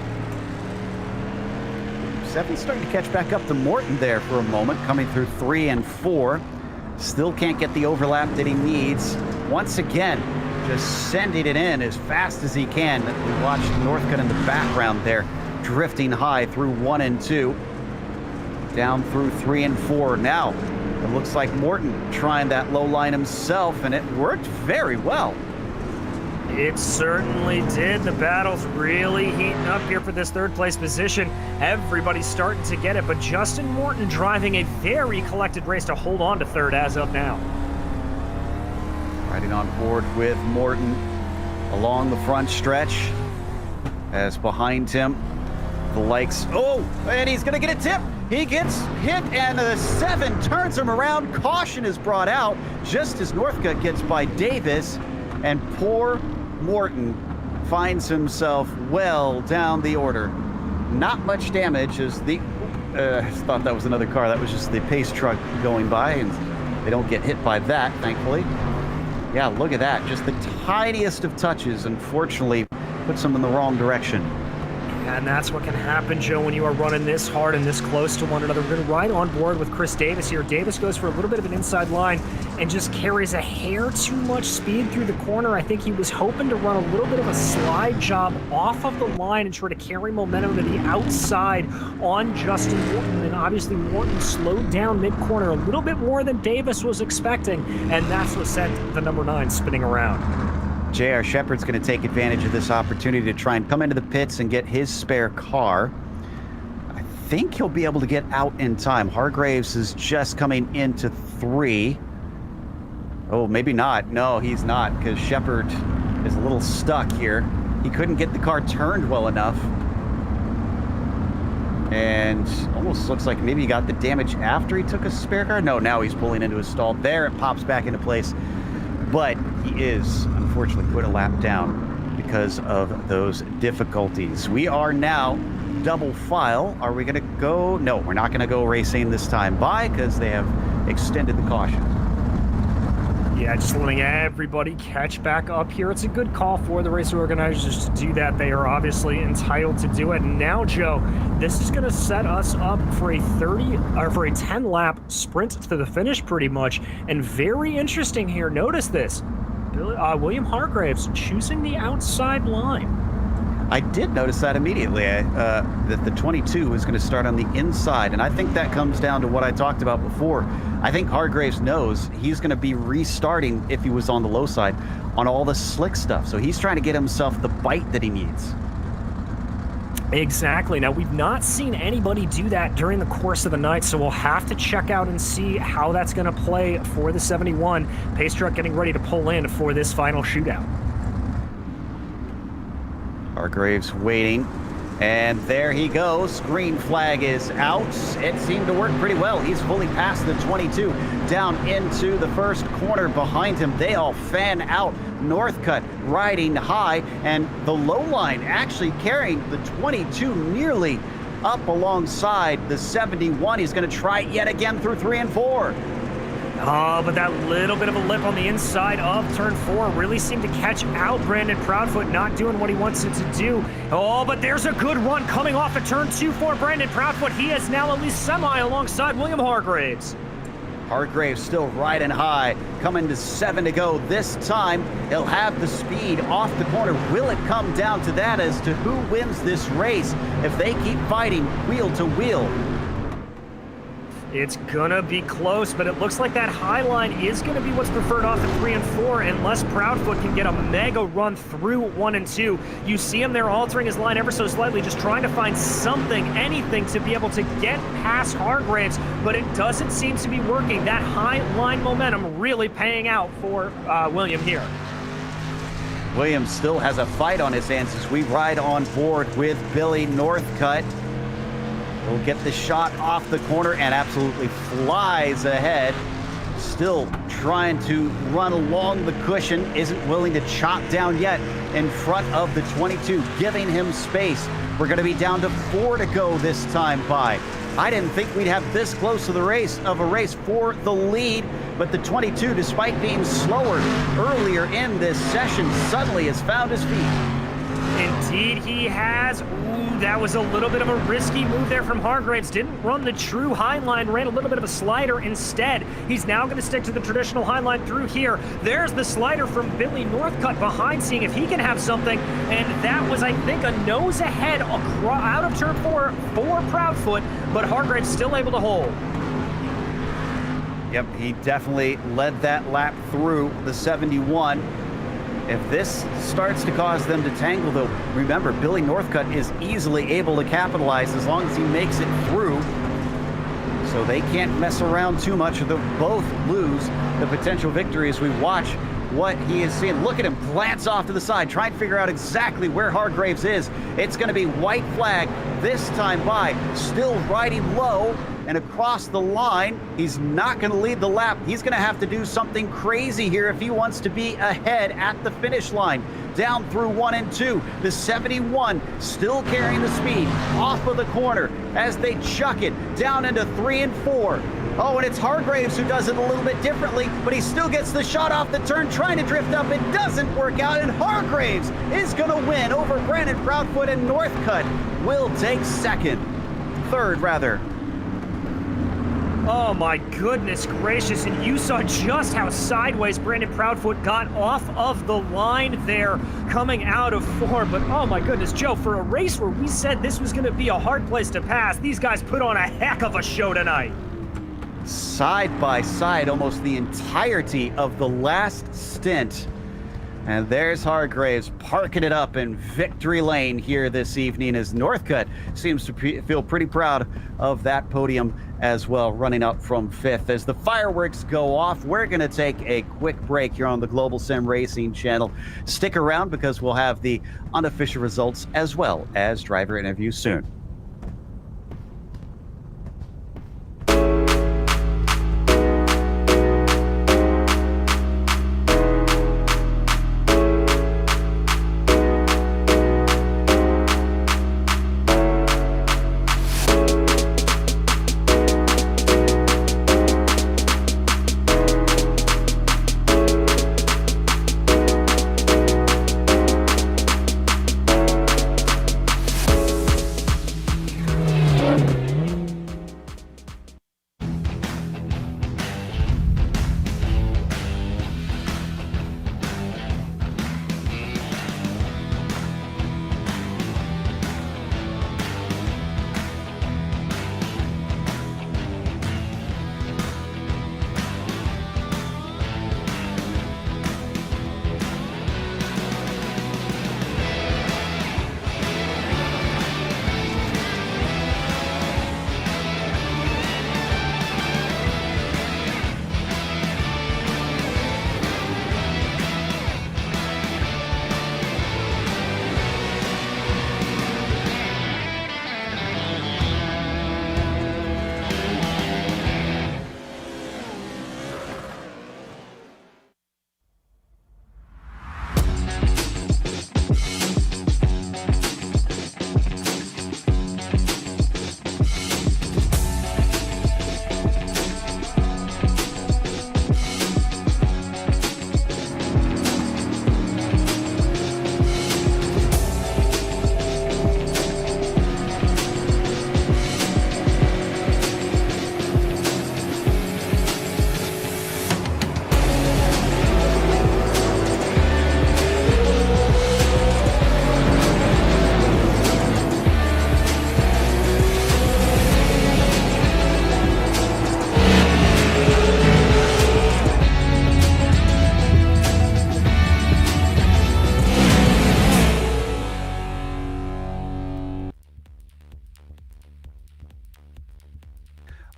7 starting to catch back up to Morton there for a moment, coming through 3 and 4. Still can't get the overlap that he needs. Once again, just sending it in as fast as he can. We watched Northcutt in the background there, drifting high through 1 and 2. Down through 3 and 4. Now, it looks like Morton trying that low line himself, and it worked very well. It certainly did. The battle's really heating up here for this 3rd place position. Everybody's starting to get it, but Justin Morton driving a very collected race to hold on to 3rd as of now. Riding on board with Morton along the front stretch, as behind him the likes. Oh, and he's going to get a tip. He gets hit, and the 7 turns him around. Caution is brought out just as Northcutt gets by Davis, and poor Morton finds himself well down the order. Not much damage as the... I thought that was another car. That was just the pace truck going by, and they don't get hit by that, thankfully. Yeah, look at that. Just the tiniest of touches, unfortunately, puts them in the wrong direction. And that's what can happen, Joe, when you are running this hard and this close to one another. We're going to ride on board with Chris Davis here. Davis goes for a little bit of an inside line and just carries a hair too much speed through the corner. I think he was hoping to run a little bit of a slide job off of the line and try to carry momentum to the outside on Justin Morton. And obviously Morton slowed down mid-corner a little bit more than Davis was expecting, and that's what sent the number 9 spinning around. J.R. Shepard's going to take advantage of this opportunity to try and come into the pits and get his spare car. I think he'll be able to get out in time. Hargraves is just coming into 3. Oh, maybe not. No, he's not, because Shepard is a little stuck here. He couldn't get the car turned well enough. And almost looks like maybe he got the damage after he took a spare car. No, now he's pulling into his stall. There, it pops back into place. But he is, unfortunately, put a lap down because of those difficulties. We are now double file. Are we going to go? No, we're not going to go racing this time by because they have extended the caution. Yeah, just letting everybody catch back up here. It's a good call for the race organizers to do that. They are obviously entitled to do it. And now, Joe, this is going to set us up for a 10-lap sprint to the finish, pretty much. And very interesting here. Notice this: William Hargraves choosing the outside line. I did notice that immediately, that the 22 is going to start on the inside, and I think that comes down to what I talked about before. I think Hargraves knows he's going to be restarting, if he was on the low side, on all the slick stuff. So he's trying to get himself the bite that he needs. Exactly. Now, we've not seen anybody do that during the course of the night, so we'll have to check out and see how that's going to play for the 71. Pace truck getting ready to pull in for this final shootout. Hargraves waiting, and there he goes. Green flag is out. It seemed to work pretty well. He's fully past the 22, down into the first corner behind him. They all fan out. Northcutt riding high, and the low line actually carrying the 22 nearly up alongside the 71. He's going to try it yet again through 3 and 4. Oh, but that little bit of a lip on the inside of turn 4 really seemed to catch out Brandon Proudfoot, not doing what he wants it to do. Oh, but there's a good run coming off of turn 2 for Brandon Proudfoot. He is now at least semi alongside William Hargraves. Hargraves still riding high, coming to 7 to go. This time, he'll have the speed off the corner. Will it come down to that as to who wins this race if they keep fighting wheel to wheel? It's gonna be close, but it looks like that high line is gonna be what's preferred off of 3 and 4 unless Proudfoot can get a mega run through 1 and 2. You see him there altering his line ever so slightly, just trying to find something, anything to be able to get past Hargraves, but it doesn't seem to be working. That high line momentum really paying out for William here. Williams still has a fight on his hands as we ride on board with Billy Northcutt. Will get the shot off the corner and absolutely flies ahead. Still trying to run along the cushion. Isn't willing to chop down yet in front of the 22, giving him space. We're going to be down to 4 to go this time by. I didn't think we'd have this close to the race for the lead, but the 22, despite being slower earlier in this session, suddenly has found his feet. Indeed he has. Ooh, that was a little bit of a risky move there from Hargraves. Didn't run the true high line, ran a little bit of a slider instead. He's now going to stick to the traditional high line through here. There's the slider from Billy Northcutt behind, seeing if he can have something. And that was, I think, a nose ahead out of turn 4 for Proudfoot, but Hargraves still able to hold. Yep, he definitely led that lap through the 71. If this starts to cause them to tangle, though, remember, Billy Northcutt is easily able to capitalize as long as he makes it through. So they can't mess around too much, or they'll both lose the potential victory as we watch what he is seeing. Look at him glance off to the side, try and figure out exactly where Hargraves is. It's going to be white flag this time by, still riding low and across the line. He's not going to lead the lap. He's going to have to do something crazy here if he wants to be ahead at the finish line. Down through 1 and 2. The 71 still carrying the speed off of the corner as they chuck it down into 3 and 4. Oh, and it's Hargraves who does it a little bit differently, but he still gets the shot off the turn, trying to drift up. It doesn't work out, and Hargraves is going to win over Brandon Proudfoot and Northcutt. Will takes second. Third, rather. Oh my goodness gracious, and you saw just how sideways Brandon Proudfoot got off of the line there coming out of 4, but oh my goodness, Joe, for a race where we said this was going to be a hard place to pass, these guys put on a heck of a show tonight. Side by side, almost the entirety of the last stint. And there's Hargraves parking it up in victory lane here this evening as Northcutt seems to feel pretty proud of that podium as well, running up from 5th. As the fireworks go off, we're going to take a quick break here on the Global Sim Racing Channel. Stick around because we'll have the unofficial results as well as driver interviews soon.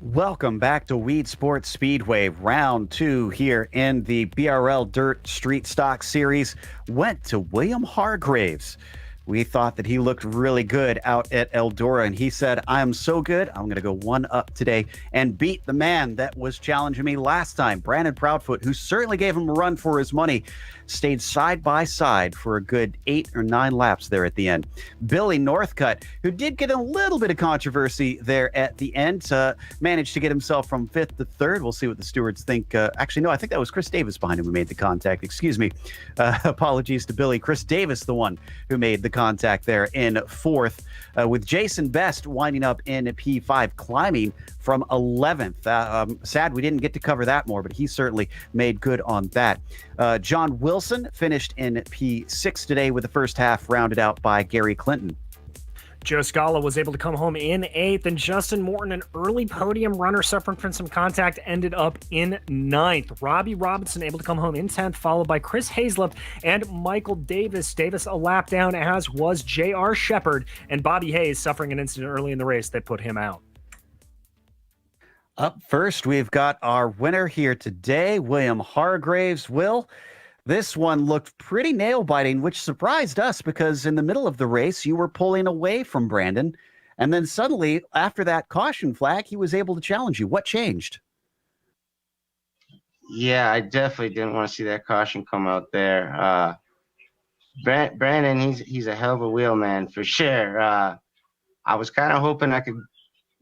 Welcome back to Weedsport Speedway. Round 2 here in the BRL Dirt Street Stock Series went to William Hargraves. We thought that he looked really good out at Eldora, and he said, I'm so good, I'm going to go one up today and beat the man that was challenging me last time. Brandon Proudfoot, who certainly gave him a run for his money, stayed side by side for a good 8 or 9 laps there at the end. Billy Northcutt, who did get a little bit of controversy there at the end, managed to get himself from 5th to 3rd. We'll see what the stewards think. Actually, no, I think that was Chris Davis behind him who made the contact. Excuse me. Apologies to Billy. Chris Davis, the one who made the contact there in 4th, with Jason Best winding up in P5, climbing from 11th. Sad we didn't get to cover that more, but he certainly made good on that. John Wilson finished in P6 today, with the first half rounded out by Gary Clinton. Joe Scala was able to come home in 8th, and Justin Morton, an early podium runner suffering from some contact, ended up in 9th. Robbie Robinson able to come home in 10th, followed by Chris Hazlip and Michael Davis. Davis a lap down, as was J.R. Shepard, and Bobby Hayes suffering an incident early in the race that put him out. Up first, we've got our winner here today, William Hargraves. Will, this one looked pretty nail-biting, which surprised us because in the middle of the race, you were pulling away from Brandon. And then suddenly, after that caution flag, he was able to challenge you. What changed? Yeah, I definitely didn't want to see that caution come out there. Brandon, he's a hell of a wheelman for sure. I was kind of hoping I could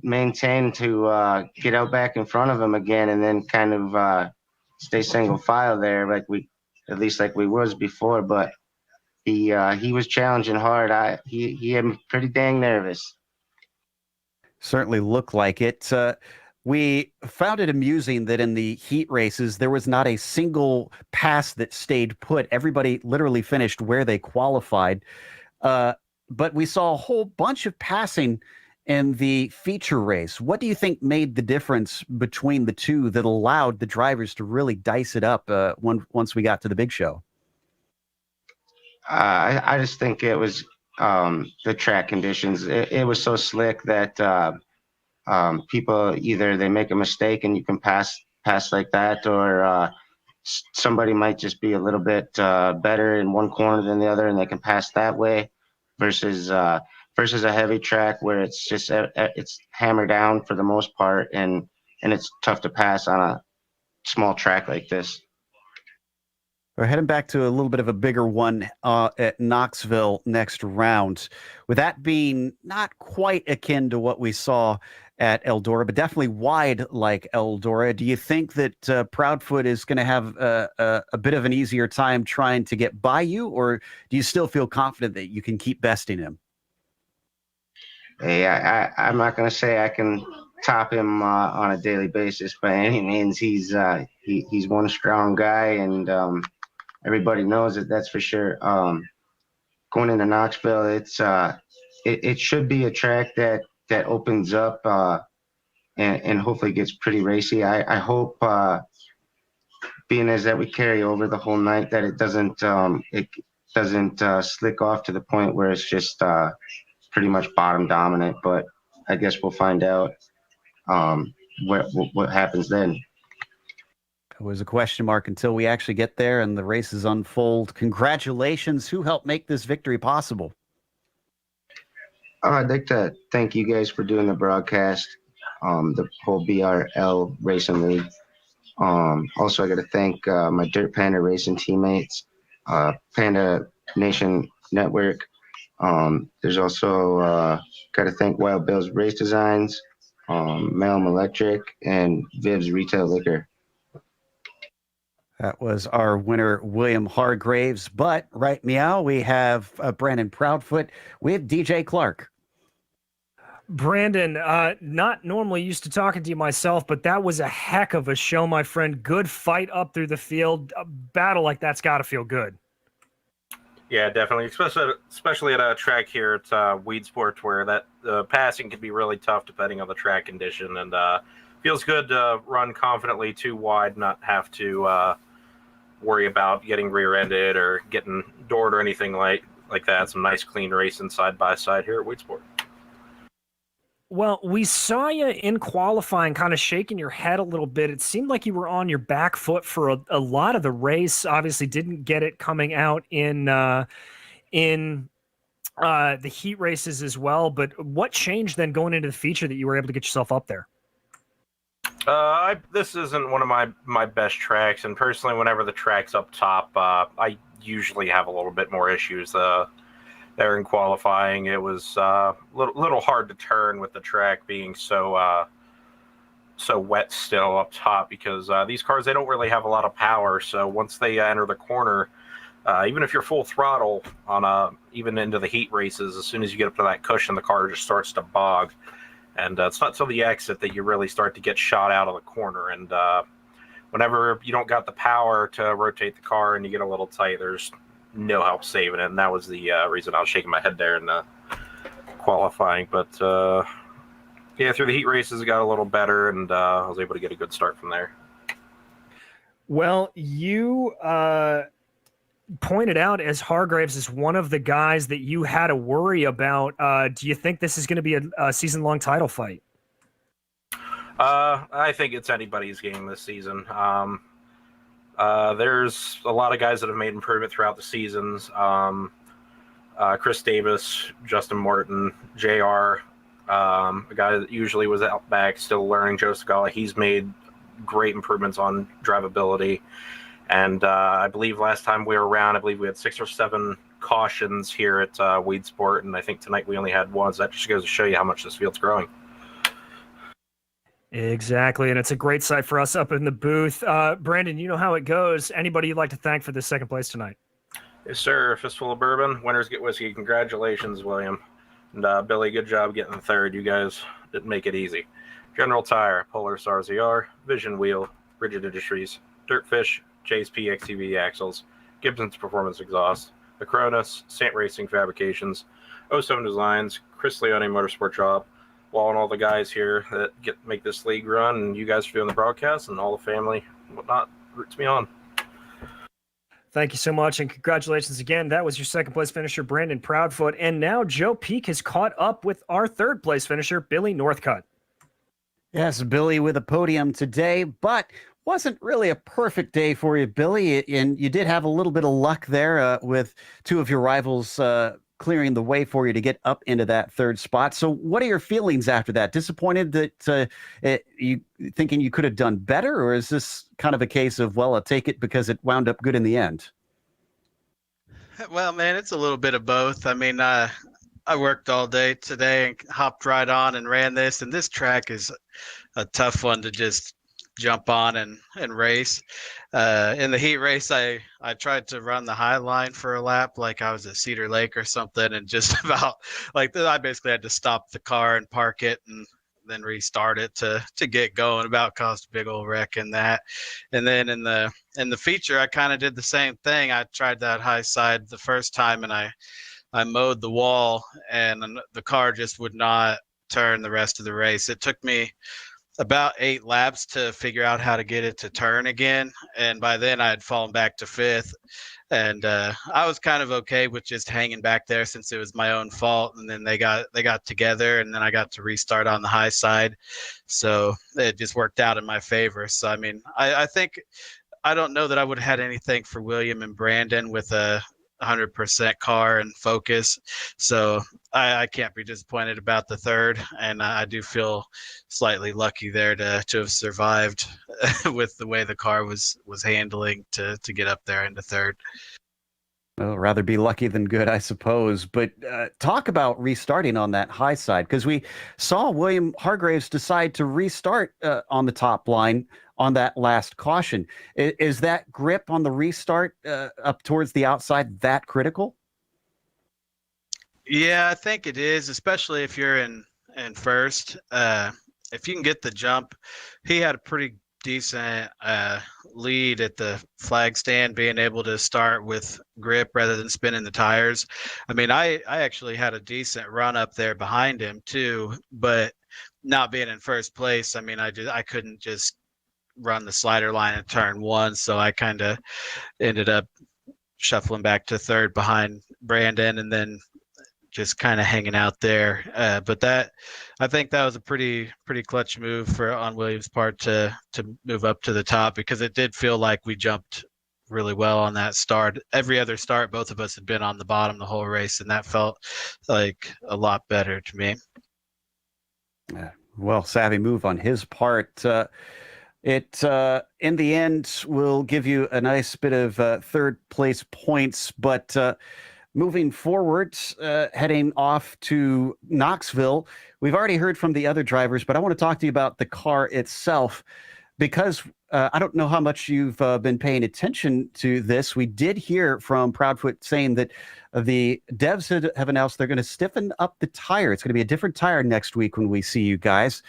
maintain to get out back in front of him again and then kind of stay single file there like we was before, but he was challenging hard. He had me pretty dang nervous. Certainly looked like it. We found it amusing that in the heat races, there was not a single pass that stayed put. Everybody literally finished where they qualified. But we saw a whole bunch of passing in the feature race. What do you think made the difference between the two that allowed the drivers to really dice it up once we got to the big show? I just think it was the track conditions. It was so slick that people either they make a mistake and you can pass like that, or somebody might just be a little bit better in one corner than the other, and they can pass that way. Versus a heavy track where it's just it's hammered down for the most part, and it's tough to pass on a small track like this. We're heading back to a little bit of a bigger one at Knoxville next round. With that being not quite akin to what we saw at Eldora, but definitely wide like Eldora, do you think that Proudfoot is going to have a bit of an easier time trying to get by you, or do you still feel confident that you can keep besting him? Hey, I'm not going to say I can top him on a daily basis by any means. He's one strong guy, and everybody knows it. That's for sure. Going into Knoxville, it should be a track that opens up and hopefully gets pretty racy. I hope, being as that we carry over the whole night, that it doesn't slick off to the point where it's just pretty much bottom dominant. But I guess we'll find out what happens then. It was a question mark until we actually get there and the races unfold. Congratulations. Who helped make this victory possible? I'd like to thank you guys for doing the broadcast, the whole BRL Racing League. Also, I got to thank my Dirt Panda Racing teammates, Panda Nation Network. There's also got to thank Wild Bill's Race Designs, Malum Electric, and Viv's Retail Liquor. That was our winner, William Hargraves. But right now we have Brandon Proudfoot with DJ Clark. Brandon, not normally used to talking to you myself, but that was a heck of a show, my friend. Good fight up through the field. A battle like that's got to feel good. Yeah, definitely, especially at a track here at Weedsport, where that passing can be really tough depending on the track condition, and feels good to run confidently too wide, not have to worry about getting rear-ended or getting doored or anything like that. Some nice clean racing side by side here at Weedsport. Well, we saw you in qualifying kind of shaking your head a little bit. It seemed like you were on your back foot for a lot of the race. Obviously didn't get it coming out in the heat races as well. But what changed then going into the feature that you were able to get yourself up there? This isn't one of my best tracks, and personally, whenever the track's up top, I usually have a little bit more issues. There in qualifying, it was little hard to turn with the track being so wet still up top, because these cars, they don't really have a lot of power. So once they enter the corner, even if you're full throttle on even into the heat races, as soon as you get up to that cushion, the car just starts to bog. And it's not till the exit that you really start to get shot out of the corner. And whenever you don't got the power to rotate the car and you get a little tight, there's no help saving it. And that was the reason I was shaking my head there in qualifying. But yeah, through the heat races, it got a little better, and I was able to get a good start from there. Well, you pointed out as Hargraves is one of the guys that you had to worry about. Do you think this is going to be a season-long title fight? I think it's anybody's game this season. There's a lot of guys that have made improvement throughout the seasons. Chris Davis, Justin Morton, JR, a guy that usually was out back, still learning, Joe Segala. He's made great improvements on drivability. And I believe last time we were around, I believe we had 6 or 7 cautions here at Weedsport, and I think tonight we only had 1. So that just goes to show you how much this field's growing. Exactly, and it's a great sight for us up in the booth. Brandon, you know how it goes. Anybody you'd like to thank for this second place tonight? Yes, sir. Fistful of bourbon. Winners get whiskey. Congratulations, William. And Billy, good job getting third. You guys didn't make it easy. General Tire, Polaris RZR, Vision Wheel, Rigid Industries, Dirtfish, JSP XTV Axles, Gibson's Performance Exhaust, Acronis, Sant Racing Fabrications, O7 Designs, Chris Leone Motorsport Shop, Wall, and all the guys here that make this league run, and you guys for doing the broadcast, and all the family and whatnot roots me on. Thank you so much, and congratulations again. That was your second place finisher, Brandon Proudfoot. And now Joe Peak has caught up with our third place finisher, Billy Northcutt. Yes, Billy with a podium today, but wasn't really a perfect day for you, Billy. And you did have a little bit of luck there with two of your rivals clearing the way for you to get up into that third spot. So what are your feelings after that? Disappointed that you thinking you could have done better, or is this kind of a case of, well, I'll take it because it wound up good in the end? Well, man, it's a little bit of both. I mean, I worked all day today and hopped right on and ran this, and this track is a tough one to just jump on and race. In the heat race, I tried to run the high line for a lap like I was at Cedar Lake or something, and just about like I basically had to stop the car and park it and then restart it to get going. About caused a big old wreck in that. And then in the feature, I kind of did the same thing. I tried that high side the first time, and I mowed the wall, and the car just would not turn the rest of the race. It took me about 8 laps to figure out how to get it to turn again, and by then I had fallen back to 5th, and I was kind of okay with just hanging back there since it was my own fault. And then they got together, and then I got to restart on the high side, so it just worked out in my favor. So I mean, I think I don't know that I would have had anything for William and Brandon with a 100% car and focus, so I can't be disappointed about the third, and I do feel slightly lucky there to have survived with the way the car was handling to get up there into third. Well, rather be lucky than good, I suppose. But talk about restarting on that high side, because we saw William Hargraves decide to restart on the top line on that last caution. Is that grip on the restart up towards the outside that critical? Yeah, I think it is, especially if you're in first. If you can get the jump, he had a pretty decent lead at the flag stand, being able to start with grip rather than spinning the tires. I mean, I actually had a decent run up there behind him too, but not being in first place, I mean, I couldn't just run the slider line in turn one, so I kind of ended up shuffling back to third behind Brandon, and then just kind of hanging out there. But I think that was a pretty clutch move on Williams' part to move up to the top, because it did feel like we jumped really well on that start. Every other start, both of us had been on the bottom the whole race, and that felt like a lot better to me. Well, savvy move on his part. It, in the end, will give you a nice bit of third place points, but moving forward, heading off to Knoxville, we've already heard from the other drivers, but I want to talk to you about the car itself, because I don't know how much you've been paying attention to this. We did hear from Proudfoot saying that the devs have announced they're going to stiffen up the tire. It's going to be a different tire next week when we see you guys.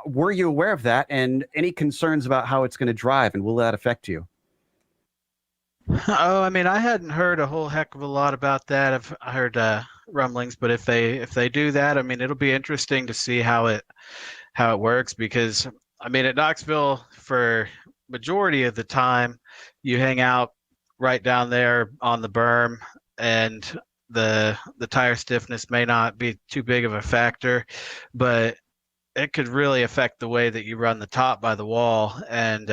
Were you aware of that, and any concerns about how it's going to drive, and will that affect you? Oh, I mean, I hadn't heard a whole heck of a lot about that. I heard rumblings, but if they do that, I mean, it'll be interesting to see how it works, because I mean, at Knoxville, for majority of the time, you hang out right down there on the berm, and the tire stiffness may not be too big of a factor, but it could really affect the way that you run the top by the wall. And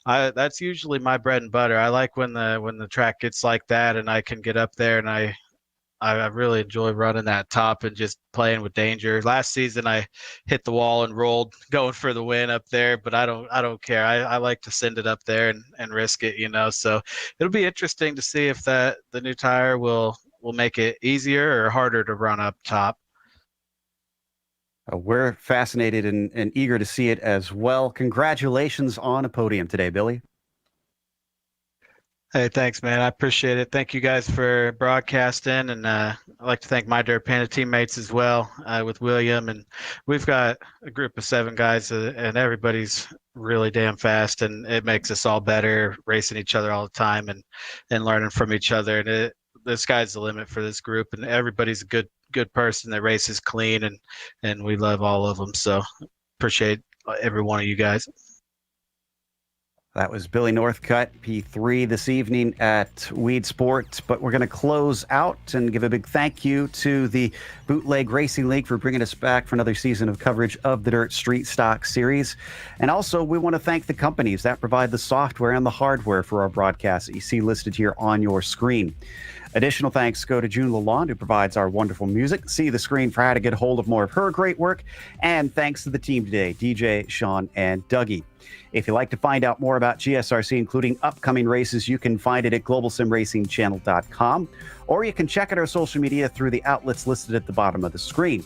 that's usually my bread and butter. I like when the track gets like that, and I can get up there, and I really enjoy running that top and just playing with danger. Last season, I hit the wall and rolled, going for the win up there, but I don't care. I like to send it up there and risk it, So it'll be interesting to see if the new tire will make it easier or harder to run up top. We're fascinated and eager to see it as well. Congratulations on a podium today, Billy. Hey, thanks, man. I appreciate it. Thank you guys for broadcasting, and I'd like to thank my Dirt Panda teammates as well, with William. And we've got a group of 7 guys, and everybody's really damn fast, and it makes us all better, racing each other all the time and learning from each other. And the sky's the limit for this group, and everybody's a good person that races clean, and we love all of them. So appreciate every one of you guys. That was Billy Northcutt, P3, this evening at Weedsport. But we're going to close out and give a big thank you to the Bootleg Racing League for bringing us back for another season of coverage of the Dirt Street Stock Series. And also, we want to thank the companies that provide the software and the hardware for our broadcasts that you see listed here on your screen. Additional thanks go to June Lalonde, who provides our wonderful music. See the screen for how to get a hold of more of her great work. And thanks to the team today, DJ, Sean, and Dougie. If you'd like to find out more about GSRC, including upcoming races, you can find it at globalsimracingchannel.com, or you can check out our social media through the outlets listed at the bottom of the screen.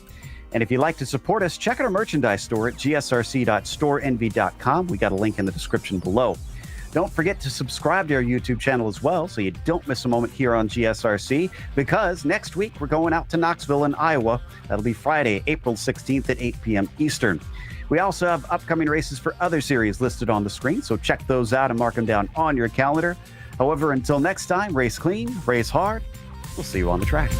And if you'd like to support us, check out our merchandise store at gsrc.storeenvy.com. We got a link in the description below. Don't forget to subscribe to our YouTube channel as well, so you don't miss a moment here on GSRC, because next week we're going out to Knoxville in Iowa. That'll be Friday, April 16th at 8 p.m. Eastern. We also have upcoming races for other series listed on the screen, so check those out and mark them down on your calendar. However, until next time, race clean, race hard. We'll see you on the track.